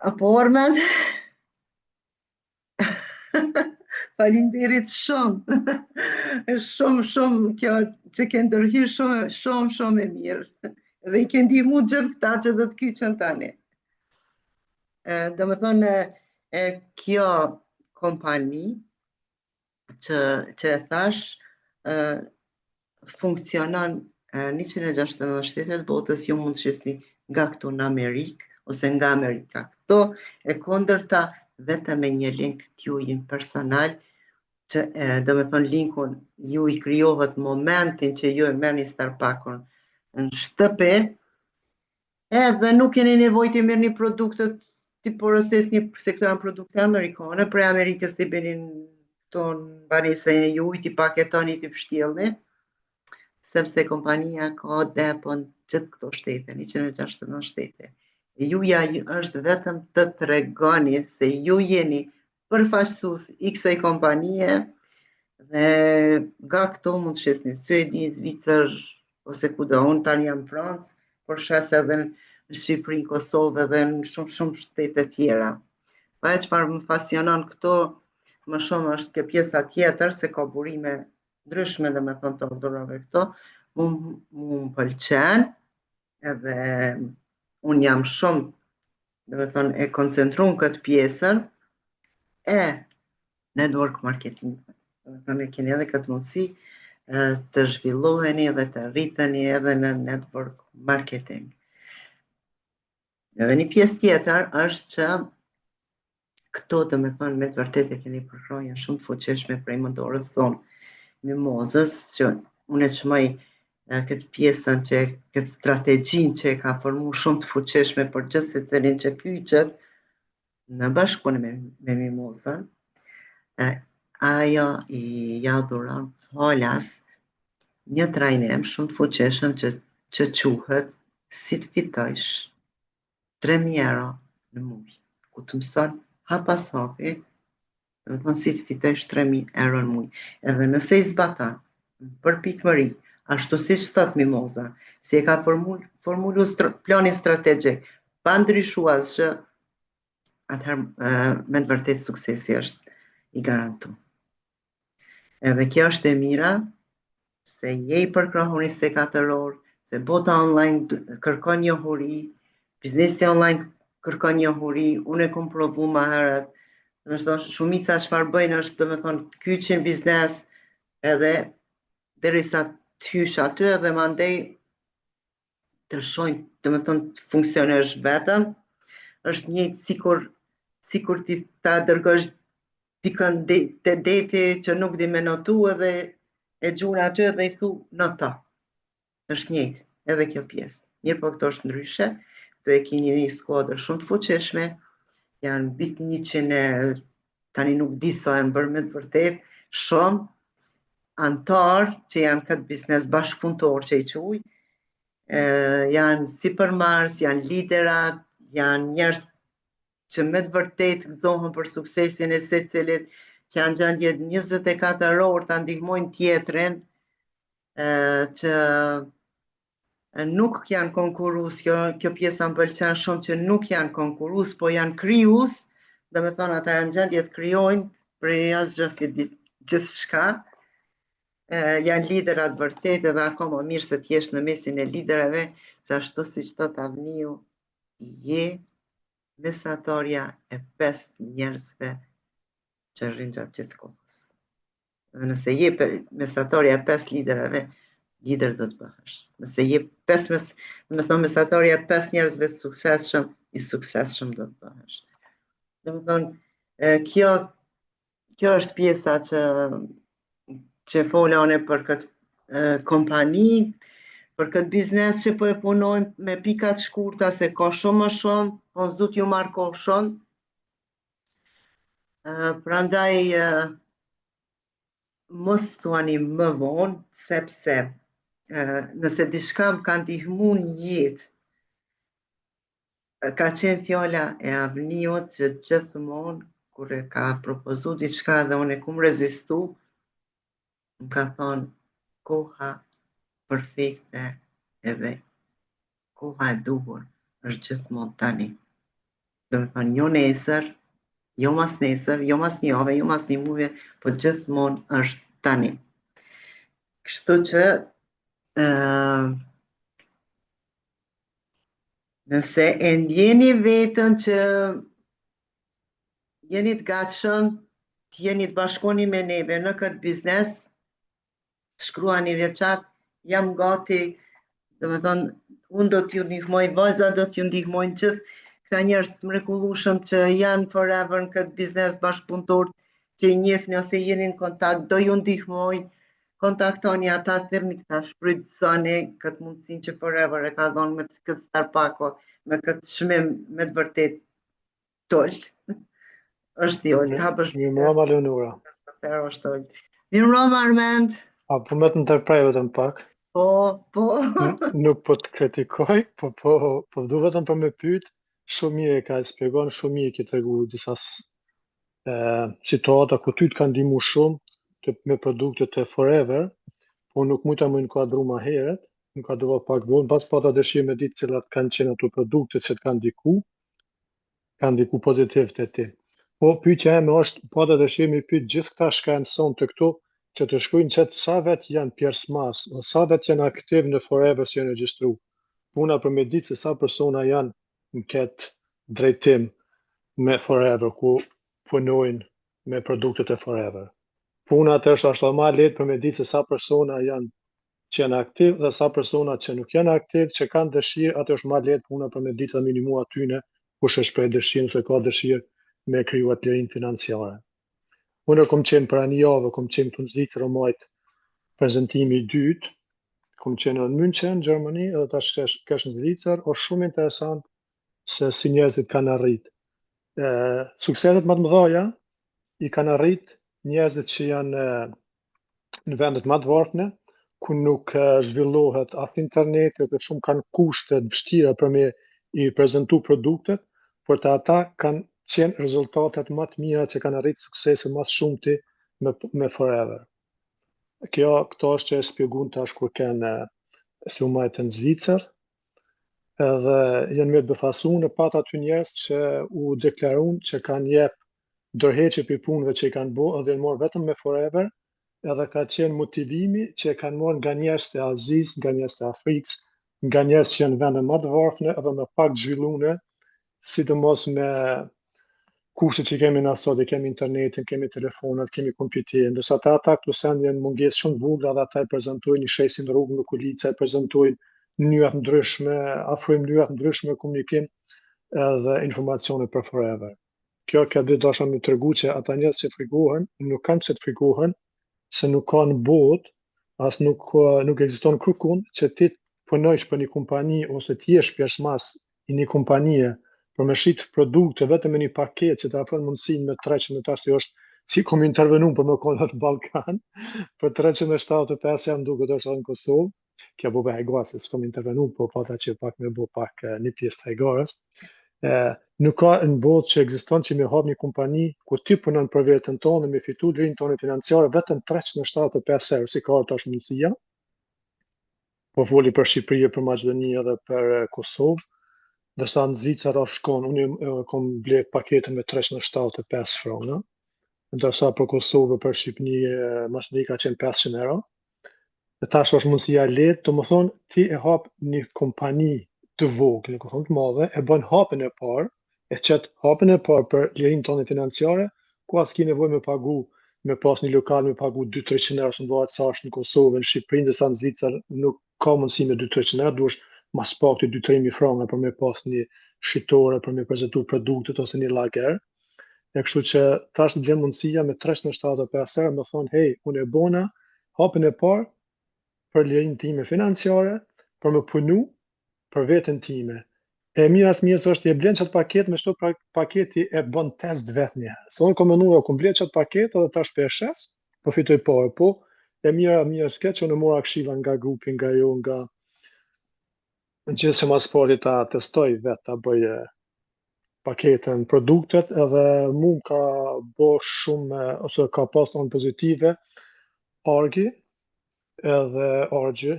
Apo Ormen? Faleminderit shumë. Shumë kjo që ke ndërhyrë shumë e mirë. Dhe i ke ndihmu gjithë këta që do të kyçen tani. Do me thonë, kjo kompani që e thash, funksionon 169 shtetet botës, ju mund të shihni nga këtu në Amerikë, ose nga Amerika këto, e kundërta vetëm me një link t'juaj personal, që do me thonë linkun ju i krijohet momentin që ju e merrni Starpakun në shtëpi, edhe nuk keni nevojë të merrni produktet ti porosetni se këto janë produkte amerikane, prej Amerikës t'i bënin këto në banesën e juaj, t'i paketoni, t'i pështjellni, sepse kompania ka depo në gjithë këto shtete, 169 shtete. Juja është vetëm të tregoni se ju jeni përfaqësues i kësaj kompanie dhe nga këto mund të shihni Suedi, Zvicër ose kudo. Unë tani jam në Francë, por shes edhe në Shqipëri, Kosovë dhe në shumë shtete tjera. Pa e çfarë më pasionon këto më shumë është kjo pjesa tjetër, se ka burime ndryshme dhe me thonë të ordorave këto, mu më pëlqen edhe unë jam shumë, dhe me thonë, e koncentru në këtë pjesën e network marketing. Dhe me thonë, e keni edhe këtë mundësi të zhvilloheni dhe të rriteni edhe në network marketing. Edhe një pjesë tjetër është që këto, dhe me thonë, me të vërtet e keni përkrojën shumë të fuqishme prej mëndorës sonë mimozës, që unë e çmoj këtë pjesën që këtë strategjin që e ka formu shumë të fuqishme për gjithë se cilin që kyçet në bashkëpunim me mimozën, ajo i ja dhuron falas një trajnim shumë të fuqishëm që quhet si të fitojsh 3.000 euro në muaj, ku të mëson hap pas hapi, do të thonë si të fitojsh 3.000 euro në muaj. Edhe nëse i zbaton për pikëmëri, ashtu si thot Mimoza, si e ka formulu planin strategjik, pa ndryshu asgjë, atëherë me të vërtet suksesi është i garantuar. Edhe kjo është e mira, se je i përkrahur 24 orë, se bota online kërkon njohuri, biznesi online kërkon njohuri, unë e kom provu më herët, shumica çfarë bëjnë është, do me thonë, kyçin biznes, edhe derisa të hysh aty edhe mandej të lëshojnë, do me thonë të funksionesh vetëm, është njëjtë sikur ti ta dërgosh dikën te deti që nuk di me notu edhe e gjur aty edhe i thu nota. Është njëjtë, edhe kjo pjesë. Mirë po këto është ndryshe, këto e ki një skuadër shumë të fuqishme, janë mbi 100 tani nuk di sa janë bërë me të vërtet, shumë antar që janë këtë biznes bashkëpunëtor që i quj, janë sipërmarrës, janë liderat, janë njerëz që me të vërtet gëzohen për suksesin e secilit, që janë gjendje 24 orë ta ndihmojnë tjetrin, që nuk janë konkurrues, kjo pjesa më pëlqen shumë që nuk janë konkurrues, po janë krijues, do me thonë ata janë gjendje të krijojnë për asgjë gjithçka. Janë liderat vërtet edhe akoma mirë se t'jesh në mesin e liderave, se ashtu siç thot Avniu, je mesatarja e 5 njerëzve që rrin gjatë gjithë kohës. Dhe nëse je mesatarja e 5 liderave, lider do të bëhesh. Nëse je mesatarja e 5 njerëzve të suksesshëm, i suksesshëm do të bëhesh. Do të thonë, kjo është pjesa që fola une për këtë kompani, për këtë biznes që po e punojmë me pikat shkurta se ka shumë më shumë, po s'du t'ju marr kohë shumë. Prandaj mos thuani më vonë, sepse nëse diçka më ka ndihmu në jetë, ka qenë fjala e Avniut që gjithmonë kur e ka propozu diçka dhe unë e kum rezistu, më ka thonë koha perfekte edhe koha e duhur është gjithmonë tani. Do me thonë jo nesër, jo mas nesër, jo mas një jave, jo mas një muaje, po gjithmonë është tani. Kështu që nëse e ndjeni vetën që jeni të gatshëm, të jeni të bashkoni me neve në këtë biznes, shkruani në chat, jam gati, do me thonë, unë do t'ju ndihmoj, vajza do t'ju ndihmojnë gjithë këta njerëz të mrekullueshëm që janë forever në këtë biznes bashkëpunëtor, që i njehni ose jeni në kontakt, do ju ndihmojnë, kontaktoni ata të tërmi këta, shfrytësoni këtë mundësinë që forever e ka dhënë me këtë Starpako, me këtë çmim me të vërtet toll. Është jo, të hapësh biznes. Mirëmbrëma Leonora. Mirëmbrëma Armend. A po me të ndërprej vetëm pak. Po. Nuk po të kritikoj, po du vetëm për me pyet, shumë mirë e ka shpjegon, shumë mirë ke tregu disa situata ku ty të kanë ndihmu shumë me produktet e Forever, po nuk mujta më inkuadru ma heret, nuk ka duva pak vonë, pas pata dëshirë me ditë cilat kanë qenë ato produkte që të kanë ndiku pozitiv të ti. Po pyetja eme është, pata dëshirë me pyet gjithë këta shka e mëson të këto, që të shkujnë qëtë sa vetë janë pjesëmarrës, sa vetë janë aktiv në Forever si janë regjistru. Puna për me ditë se sa persona janë në këtë drejtim me Forever, ku punojnë me produktet e Forever. Puna të është ashtu ma letë për me ditë se sa persona janë që janë aktiv dhe sa persona që nuk janë aktiv, që kanë dëshirë, atë është ma letë puna për me ditë dhe minimu atyne, kush është prej dëshirë, nëse ka dëshirë me kriju atë lirin financiare. Unë kom qenë për një javë, kom qenë të nëzitë rëmajt prezentimi i dytë, kom qenë në München, në Gjermani, edhe tash kesh në Zvicër, është shumë interesant se si njerëzit kanë arrit. Sukseset më të mëdhaja i kanë arrit njerëzit që janë në vendet më të varfne, ku nuk zhvillohet atë internet, dhe shumë kanë kushte të vështira për me i prezentu produktet, por të ata kanë qenë rezultatet më të mira që kanë arrit suksese më shumëti me Forever. Këto është që e spjegun tash kur kanë filmajt në Zvicër, edhe janë mirë të befasu në pat aty njerëz që u deklarun që kanë jep dërheqje për punëve që i kanë bo, edhe janë morë vetëm me Forever, edhe ka qenë motivimi që kanë morë nga njerëz të Azis, nga njerëz të Afrikës, nga njerëz që janë vende më të varfne edhe me pak zhvillune, sidomos kushtet që kemi na sot, kemi internetin, kemi telefonat, kemi kompjuterin, ndërsa ata këtu send janë mungesë shumë vogla dhe ata e prezantojnë, i shesin rrugën me kulica, e prezantojnë mënyra të ndryshme, afrojnë mënyra të ndryshme komunikim edhe informacione për forever. Kjo ka dhe dosha me tregu që ata njerëz që frikohen, nuk kanë pse të frikohen, se nuk ka në botë, as nuk ekziston kërkun që ti punojsh për një kompani ose ti jesh pjesëmarrës i një kompanie për me shit produkte vetëm me një paketë që të afron mundësinë me 300 tash është si kom intervenu për me konë në Ballkan, për 375 jam duke të është në Kosovë, kjo bu e hajgarës, se s'kom intervenu, po pata që pak me bu pak një pjesë të hajgarës. Nuk ka në botë që ekziston që me hap një kompani ku ty punon për vetën tonë me fitu lirin tonë financiare vetëm 375 euro, si ka tash mundësia. Po foli për Shqipëri, për Maqedoni edhe për Kosovë. Ndërsa në Zvicër shkon, unë kom ble paketën me 375 frona, ndërsa për Kosovë, për Shqipëni, Maqedoni ka qenë 500 euro. Dhe tash është mundësia lehtë, do më thonë, ti e hap një kompani të vogël, të madhe, e bën hapën e parë, e qet hapën e parë për lirin tonë financiare, ku as ki nevojë me pagu, me pas një lokal me pagu 200-300 euro, së mbahet sa është në Kosovë, në Shqipëri, ndërsa në Zvicër nuk ka mundësi me 200-300 euro, duhesh mas pak të 2-3.000 franga për me pas një shitore, për me prezentu produktet ose një lager. E kështu që tash të gjenë mundësia me 375 euro, me thonë, hej, unë e bona hapën e parë për lirin time financiare, për me punu për veten time. E mirë as mirë është e blen çat paket me çdo paketi e bën test vetë një herë. Se unë kom menuar ku blen çat paket edhe tash për shes, po fitoj parë, po e mirë s'ket që unë mora këshilla nga grupi, nga jo, nga gjithë që mas pari ta testoj vetë, ta bëj paketën, produktet, edhe mu ka bo shumë, ose ka pas në pozitive, Argi, edhe Argji,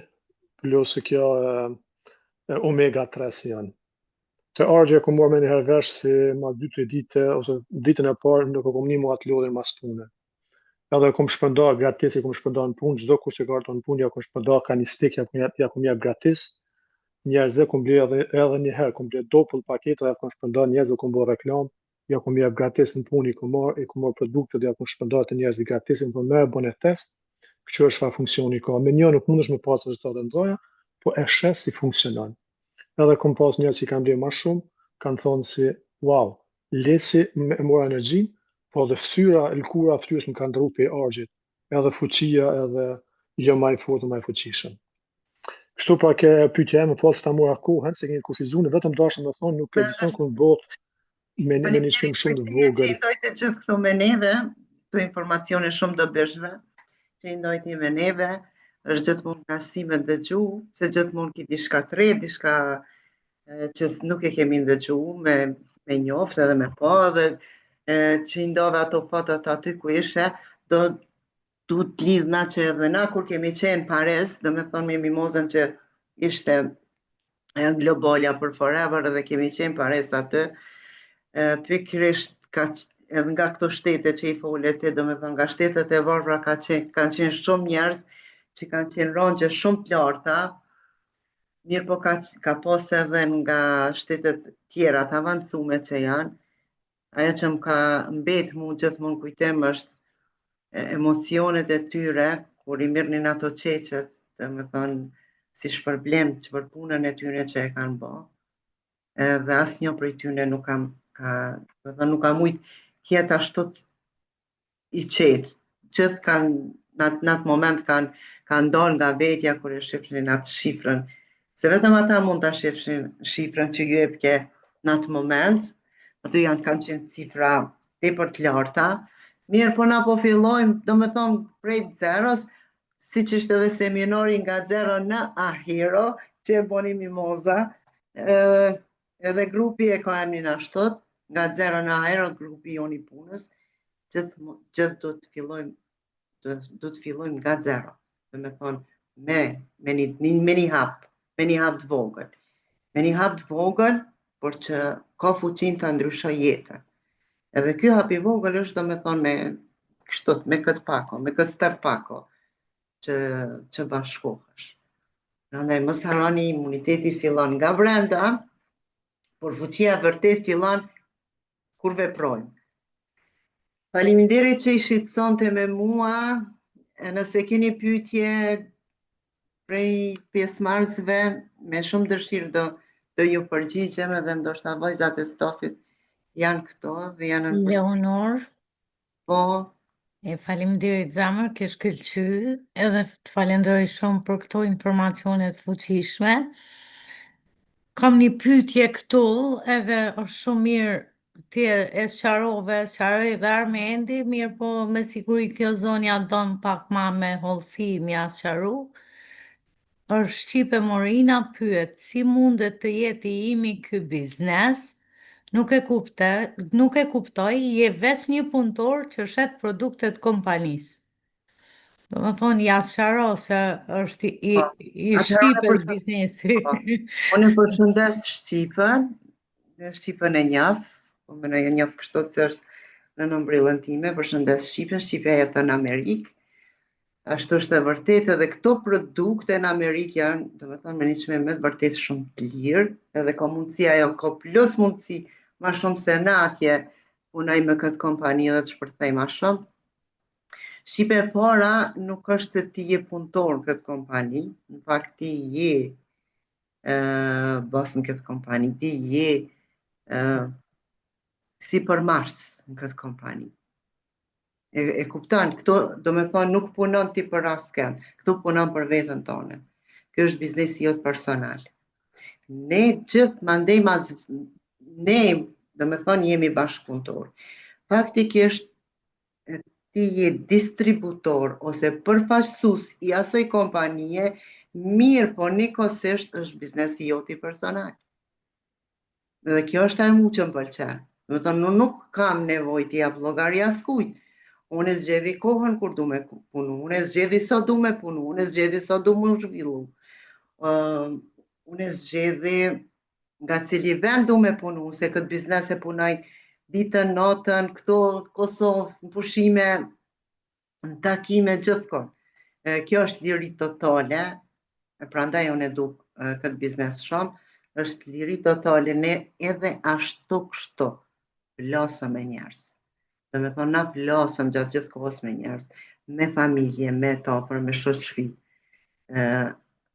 plus kjo omega 3 janë. Të Argji e kom marrë me një herë vesh si ma 2-3 dite, ose ditën e parë nuk e kom një mua të lodhin mas punë. Edhe kom shpëndar gratis, kom shpëndar në punë, çdo kush që ka ardhur në punë, ja kom shpëndar ka një stik, ja kom jep gratis. Njerëzve kom ble edhe një herë, kom ble dopull paketë, ja kom shpëndar njerëzve, kom bërë reklam, ja kom jep gratis në punë, i kom marrë produkte, ja kom shpëndar të njerëzve gratis, po merr bën e test, kjo është çfarë funksioni ka. Me një nuk mundesh me pas rezultate ndoja, po e shes si funksionon. Edhe kom pas njerëz që kanë bler më shumë, kanë thonë si, wow, lesi me mora energjinë, po dhe fytyra, lkura fytyrës më kanë ndrru pe Argjit, edhe fuqia, edhe jo më i fortë, më i fuqishëm. Kështu pra ke pyetja më pas ta mora kohën, se keni kufizuar, vetëm dashur të thonë nuk ekziston kur botë me një shumë shumë të vogël. Që i dojtë gjithë këto me neve, këto informacione shumë dobishme, që i dojtë me neve, është gjithmonë nga si me dëgju, se gjithmonë ki diçka të re, diçka që nuk e kemi ndëgju, me njoftë edhe me pa, dhe që i ndove ato fotot aty ku ishe, do të lidhna që edhe na kur kemi qenë Paris, do me thonë me Mimozën që ishte globalja për forever edhe kemi qenë Paris aty, pikërisht edhe nga këto shtete që i folet ti, do me thonë nga shtetet e varfra kanë qenë shumë njerëz që kanë qenë rangje shumë të larta, mirë po ka pas edhe nga shtetet tjera të avancume që janë. Ajo që më ka mbet mu gjithmonë kujtim është emocionet e tyre, kur i mirnin ato qeqet, dhe me thonë si shpërblem që për punën e tyre që e kanë bë. Dhe asnjë prej tyre nuk ka mujt tjetë ashtu i qetë. Gjithë kanë, në atë moment kanë dalë nga vetja kur e shifrin atë shifrën. Se vetëm ata mund të shifrin shifrën që ju epke në atë moment, aty kanë qenë cifra tepër të larta. Mirë, po na po fillojmë, do me thonë prej zeros, si që ishte edhe seminari nga zero në a hero, që e boni Mimoza, edhe grupi e ka emnin ashtot, nga zero në a hero, grupi jonë i punës, gjithë do të fillojmë nga zero, do me thonë me një hap të vogël. Me një hap të vogël, por që ka fuqin të ndryshoj jetën. Edhe ky hap i vogël është do me thonë me këtë pako, me këtë stër pako që bashkohesh. Prandaj mos harroni, imuniteti fillon nga brenda, por fuqia vërtet fillon kur veprojmë. Faleminderit që i shqetësonte me mua. Nëse keni pyetje prej pjesëmarrësve, me shumë dëshirë do ju përgjigjem edhe ndoshta vajzat e stafit janë këto dhe janë në përgjigje. Leonor, Po, e faleminderit zemër, ke shkëlqy, edhe të falenderoj shumë për këto informacione të fuqishme. Kam një pyetje këtu, edhe është shumë mirë ti e sqaroi dhe Armendi, mirë po me siguri kjo zonja don pak ma me hollësi mja sqaru. Është Shqipe Morina pyet, si mundet të jetë i imi ky biznes? Nuk e kuptoj, je veç një punëtor që shet produktet kompanisë. Do më thonë, ja sqaro se është i atëherë Shqipës biznesi. unë e përshëndes Shqipën, dhe Shqipën e njaf, po më e njaf kështu që është në nëmbrillën time, përshëndes Shqipën, Shqipja jetë në Amerikë. Ashtu është e vërtetë edhe këto produkte në Amerikë janë, do të thonë me një çmim me vërtet shumë të lirë, edhe ka mundësi ajo ka plus mundësi ma shumë se në atje punoj me këtë kompani dhe të shpërthej ma shumë. Shqipe e para nuk është se ti je punëtor në këtë kompani, në fakt ti je bos në këtë kompani, ti je si përmars në këtë kompani. E kupton, këto do me thonë nuk punon ti për asken, këtu punon për veten tonë. Kjo është biznesi jot personal. Ne gjithë mandej ne do me thonë jemi bashkëpunëtor. Faktikisht ti je distributor ose përfaqësues i asoj kompanije, mirë po nikosisht është biznesi joti personal. Dhe kjo është ajo që më pëlqen. Do të thonë nuk kam nevojë të jap llogari askujt. Unë e zgjedhi kohën kur du me punu, unë e zgjedhi sa du me punu, unë e zgjedhi sa du me zhvillu. Unë e zgjedhi nga cili vend du me punu, se këtë biznes e punoj ditën, natën, këto Kosovë, në pushime, në takime, gjithkohë. Kjo është liri totale, prandaj unë e du këtë biznes shumë, është liri totale, ne edhe ashtu kështu, flasëm me njerëz. Do me thonë, na flasëm gjatë gjithë kohës me njerëz, me familje, me tafër, me shoqëri.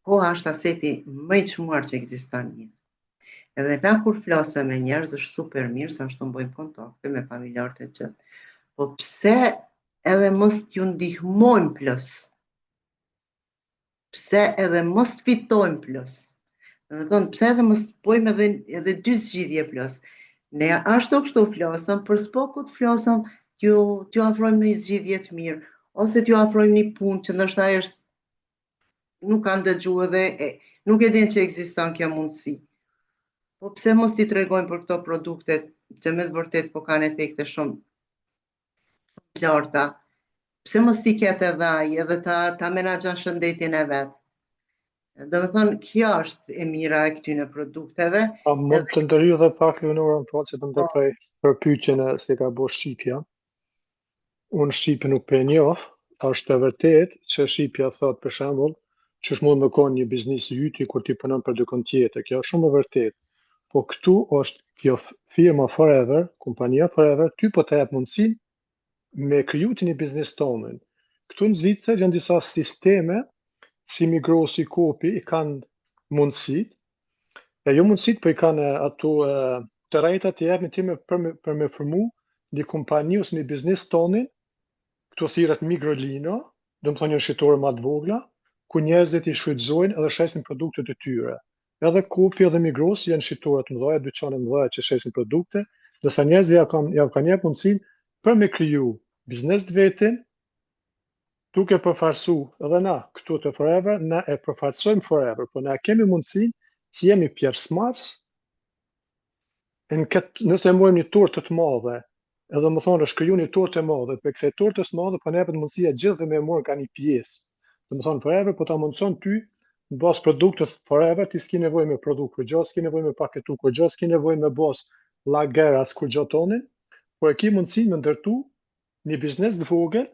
Koha është aseti më i çmuar që ekziston një. Edhe na kur flasëm me njerëz është super mirë, se ashtu mbojmë kontakte me familjarët e gjithë. Po pse edhe mos t'ju ndihmojmë plus? Pse edhe mos fitojmë plus? Do me thonë, pse edhe mos bëjmë edhe 2 zgjidhje plus? Ne ashtu kështu flasëm, për s'poku të flasëm, t'ju afrojmë një zgjidhje të mirë, ose t'ju afrojmë një punë që ndoshta nuk kanë dëgju edhe nuk e din që ekziston kjo mundësi. Po pse mos t'i tregojmë për këto produkte që me të vërtet po kanë efekte shumë të larta? Pse mos t'i ketë edhe ai, edhe ta menaxhon shëndetin e vet? Do me thonë, kjo është e mira e këtyne produkteve. A mund të ndërhyj edhe pak Leonora, në fakt që të ndërprej për pyetjen e si ka bërë Shqipja. Unë Shqipe nuk pe njoh, është e vërtet që Shqipja thot për shembull, që është mund me konë një biznes yti kur ti punon për dikon tjetër. Kjo është shumë e vërtet. Po këtu është kjo firma Forever, kompania Forever, ty po të jep mundësi me kriju një biznes tonën. Këtu nxithet janë disa sisteme si Migrosi, Coop-i i kanë mundësit, e jo mundësit, po i kanë ato të rejta të jepni ti për me formu një kompani ose një biznes tonin, këto thirret Migrolino, do më thonë një shitore ma të vogla, ku njerëzit i shfrytëzojnë edhe shesin produktet e tyre. Edhe Coop-i edhe Migrosi janë shitore të mëdha, dyqane të mëdha që shesin produkte, ndërsa njerëzit ja kanë jep mundësin për me kriju biznes të vetin, duke përfaqësu edhe na këtu të Forever, na e përfaqësojmë Forever, po na kemi mundësin që jemi pjesëmarrës nëse mbojmë një tortë të madhe, edhe më thonë është kriju një tortë e madhe, për kësaj tortës madhe po na jepet mundësia gjithë me marrë nga një pjesë. Do më thonë Forever po ta mundson ty në bazë produktës Forever ti s'ki nevojë me produkt kur gjatë, s'ki nevojë me paketu kur gjatë, s'ki nevojë me bos lageras kur gjatë tonin, por e ki mundësin me ndërtu një biznes të vogël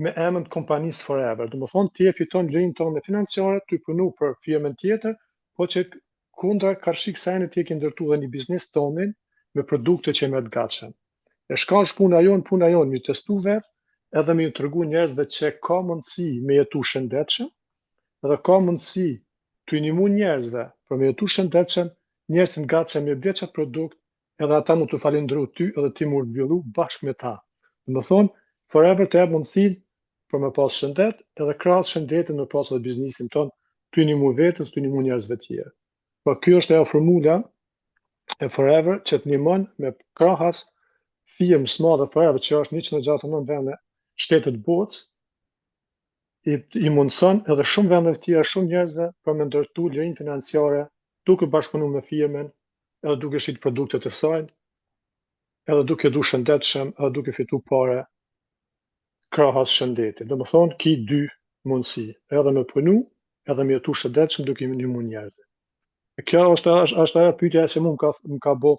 me emën të kompanisë Forever. Do më thonë, ti e fiton lirin tonë financiare, ty punu për firmën tjetër, po që kundra karshik sajnë ti e ke ndërtu dhe një biznes tonin me produkte që me të gatshëm. E shka është puna jonë mi testu vetë, edhe mi tregu njerëzve që ka mundësi me jetu shëndetshëm, edhe ka mundësi të inimu njerëzve për me jetu shëndetshëm, njerëz të gatshëm me blerë çat produkt, edhe ata mund të falendëru ty edhe ti mund të zhvillu bashkë me ta. Do të thonë, Forever të jep mundësinë për me pas shëndet, edhe krahas shëndetit me pas edhe biznisin ton, të inimu vetës, të inimu njerëzve tjerë. Po kjo është ajo formula e Forever që të ndihmon me krahas firmës së madhe Forever që është 169 vende shtetet botës, i mundëson edhe shumë vende të tjera, shumë njerëzve për me ndërtu lirinë financiare, duke bashkëpunu me firmën, edhe duke shit produktet e saj, edhe duke du shëndetshëm, edhe duke fitu pare krahas shëndetit. Do më thonë, ki dy mundësi, edhe me punu, edhe me jetu shëndetshëm duke i ndihmu njerëzve. Kjo është ajo pyetja që më ka bo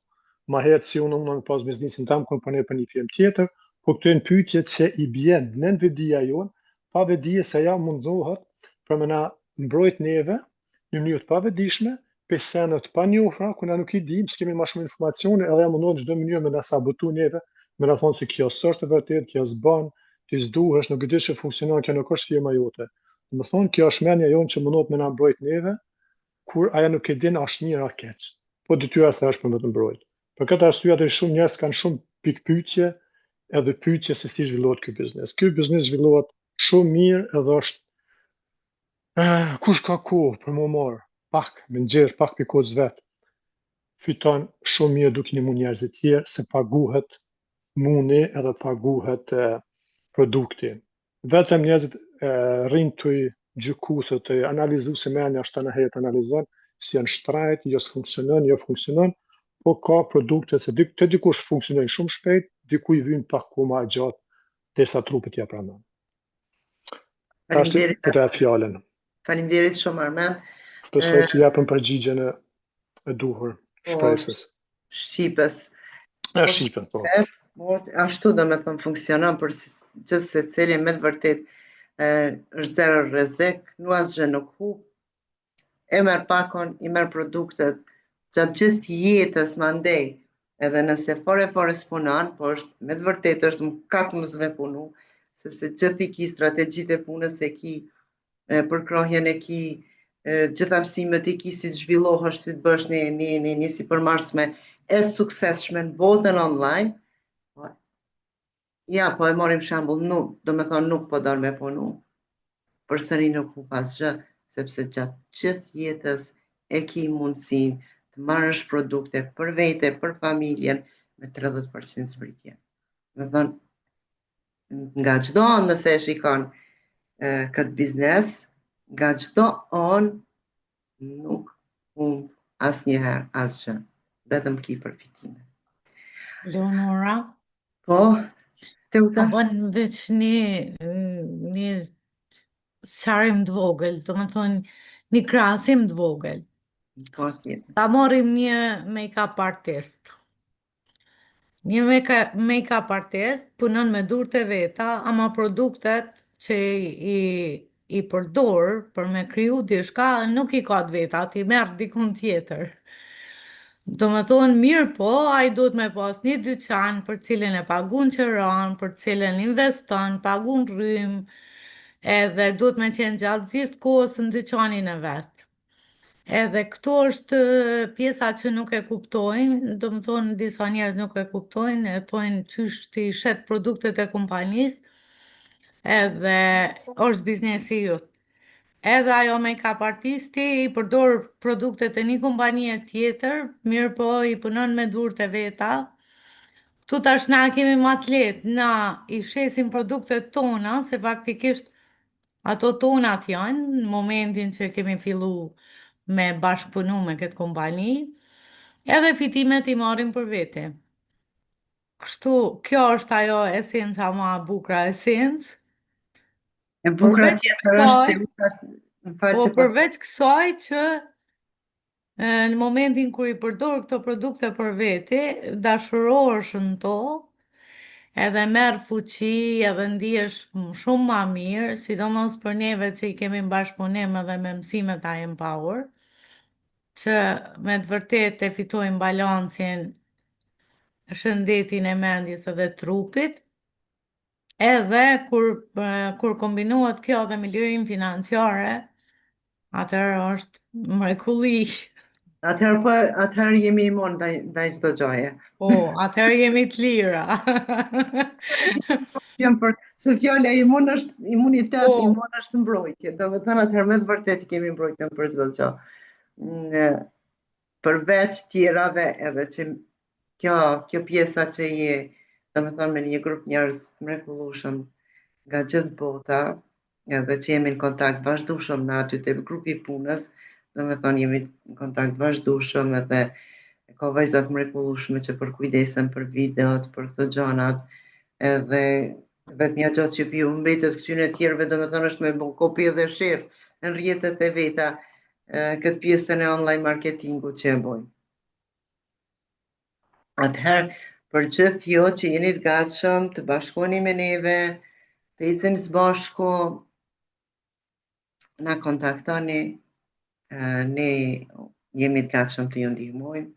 ma herët si unë me pas biznisin tam kur punoj për një firmë tjetër, po këto janë pyetjet që i bjen në vetdia jonë, pa vetdije se ja mundzohet për me na mbrojt neve në mënyrë të pavetdijshme, pesene të panjohura, ku na nuk i dim, s'kemi ma shumë informacione, edhe ja mundohet çdo mënyrë me na sabotu neve, me na thonë se kjo s'është e vërtetë, kjo s'bën, ti s'duhesh, nuk e di se funksionon, kjo nuk është firma jote. Do të thonë, kjo është mendja jonë që mundohet me na mbrojt neve, kur aja nuk e din është mirë a keq, po detyra se është për me të mbrojt. Për këtë arsye atë shumë njerëz kanë shumë pikpyetje, edhe pyetje se si zhvillohet ky biznes. Ky biznes zhvillohet shumë mirë edhe është kush ka kohë për më marr pak me nxjerr pak pikos vet, fiton shumë mirë duke ndihmuar njerëz të tjerë se paguhet muni edhe paguhet produkti. Vetëm njerëzit rrinë të gjyku se të analizu se menja është të në herët analizon si janë shtrajt, jo funksionon, po ka produkte se të dikush funksionojnë shumë shpejt, diku i vynë pak kuma gjatë, desa trupit ja pranon. Ashtë për të fjallën. Faleminderit shumë Armand. Besoj si japën përgjigjen e duhur, shpresës. Shqipës. Shqipën, po. Ashtu do me thëmë funksionon për gjithë se cili me të vërtet është zero rrezik, nuk asgjë nuk hub, e merr pakon, i merr produktet gjatë gjithë jetës mandej, edhe nëse fore s'punon, po është me të vërtet është më kak më zve punu, sepse gjithë i ki strategjitë e punës e ki, përkrohjen e ki, gjitha mësimet i ki si të zhvillohesh, si të bësh një si përmarsme e suksesshme në botën online. Ja, po e morim shembull, nuk, do me thonë nuk po dal me punu. Përsëri nuk hub asgjë, sepse gjatë gjithë jetës e ki mundësin të marrësh produkte për vete, për familjen, me 30% zbritje. Do me thonë, nga çdo anë nëse e shikon këtë biznes, nga çdo anë nuk humb asnjëherë asgjë, vetëm ki përfitime. Leonora? Po, Teuta? A bën veç një sqarim të vogël, do me thonë një krahasim të vogël. Po, tjetër. Ta morim një make-up artist. Një make-up artist punon me dur të veta, ama produktet që i përdor për me kriju diçka nuk i ka të veta, ti merr dikun tjetër. Do me thonë mirë po, a i duhet me pas një dyqan për cilën e pagun qëran, për cilën investon, pagun rrym, edhe duhet me qenë gjatë gjithë kohës në dyqanin e vetë. Edhe këto është pjesa që nuk e kuptojnë, do më thonë disa njerëz nuk e kuptojnë, e thonë qysh të i shet produktet e kompanisë, edhe është biznesi jutë. Edhe ajo make-up artisti i përdor produktet e një kompanie tjetër, mirë po i punon me dur të veta. Tu tash na kemi matlet, na i shesim produktet tona, se faktikisht ato tonat janë, në momentin që kemi fillu me bashkëpunu me këtë kompani, edhe fitimet i marrim për vete. Kështu, kjo është ajo esenca ma bukra esencë. E bukra tjetër është po përveç kësaj që në momentin kur i përdor këto produkte për vete, dashurohesh në to, edhe merr fuqi, edhe ndihesh shumë ma mirë, sidomos për neve që i kemi bashkëpunim edhe me mësimet I Empower, që me të vërtet e fitojmë balancin shëndetin e mendjes edhe trupit, edhe kur kombinohet kjo dhe me lirin financiare, atëherë është mrekulli. Atëherë jemi imun ndaj çdo gjaje. Po, atëherë jemi të lira. Se fjala imun është imunitet, Po. imun është mbrojtje. Do të thënë atëherë me të vërtetë kemi mbrojtjen për çdo gjë. Përveç tjerave edhe që kjo pjesa që je, do të thënë me një grup njerëz mrekullueshëm nga gjithë bota, edhe që jemi në kontakt vazhdueshëm në aty te grupi i punës, do të thënë jemi në kontakt vazhdueshëm edhe ka vajzat mrekullueshme që përkujdesen për videot, për këto gjanat, edhe vetmja gjë që ju mbetet këtyre tjerëve, do të thënë është me bën kopi dhe share në rrjetet e veta këtë pjesën e online marketingut që e bojnë. Atëherë, për gjithë jo që jeni të gatshëm të bashkoheni me neve, të ecim së bashku, na kontaktoni, ne jemi të gatshëm të ju ndihmojmë.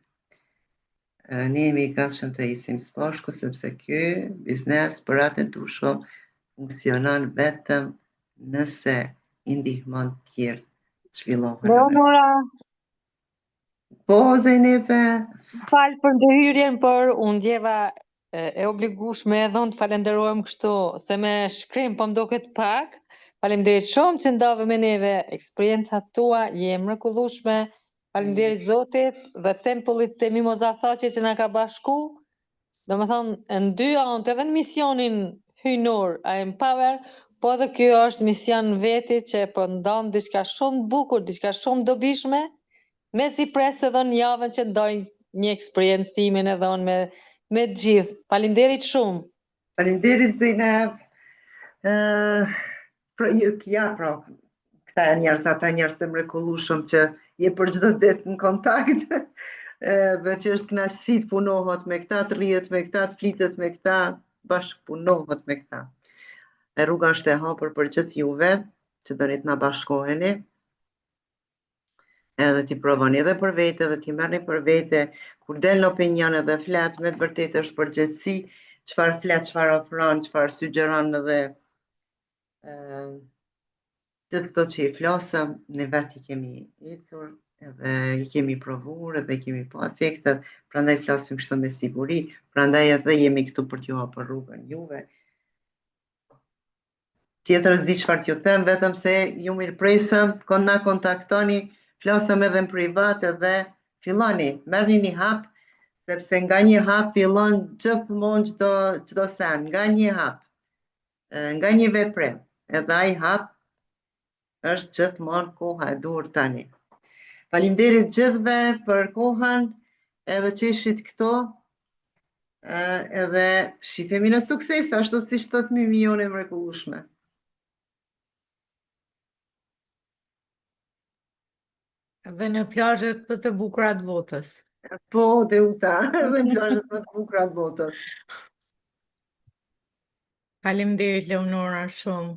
Ne jemi të gatshëm të ecim së bashku sepse ky biznes për atë dushëm funksionon vetëm nëse i ndihmon të tjerë të zhvillohen. Leonora, Po, Zenepe. falë për ndërhyrjen, por unë ndjeva e obligueshme edhe unë të falenderojmë kështu, se me shkrim po mdoket pak. Faleminderit shumë që ndave me neve, eksperiencat tua je mrekullueshme. Faleminderit Zotit dhe tempullit të Mimoza Thaqe që na ka bashku. Domethënë në dy anë, edhe në misionin hynor, I Empower, po edhe ky është mision veti që po ndon diçka shumë të bukur, diçka shumë dobishme. Me si pres edhe në javën që ndoj një eksperiencë timin edhe unë me të gjithë. Faleminderit shumë. Faleminderit Zeynep. Këta njerëz, ata njerëz të mrekullueshëm që je për çdo ditë në kontakt. Dhe që është kënaqësi të punohet me këta, të rrihet me këta, të flitet me këta, bashkëpunohet me këta. E rruga është e hapur për gjithë juve që doni të na bashkoheni. Edhe t'i provoni edhe për vete, edhe t'i merrni për vete, kur del në opinion edhe flet, me të vërtetë është përgjithësi, çfarë flet, çfarë ofron, çfarë sugjeron edhe gjithë këto që i flasëm, ne vetë i kemi ecur, edhe i kemi provuar, edhe i kemi pa efektet, prandaj flasim kështu me siguri, prandaj edhe jemi këtu për t'ju hapur rrugën juve. Tjetër s'di çfarë t'ju them, vetëm se ju mirëpresëm, na kontaktoni, flasëm edhe në privat edhe filloni, merrni një hap, sepse nga një hap fillon gjithmonë çdo sen, nga një hap, nga një veprim, edhe ai hap është gjithmonë koha e dur tani. Faleminderit gjithëve për kohën, edhe që ishit këto, edhe shifemi në sukses, ashtu si 7.000 milione mrekullueshme. Dhe në plazhet më të bukura të botës. Po, Deuta, edhe në plazhet më të bukura të botës. Faleminderit Leonora shumë.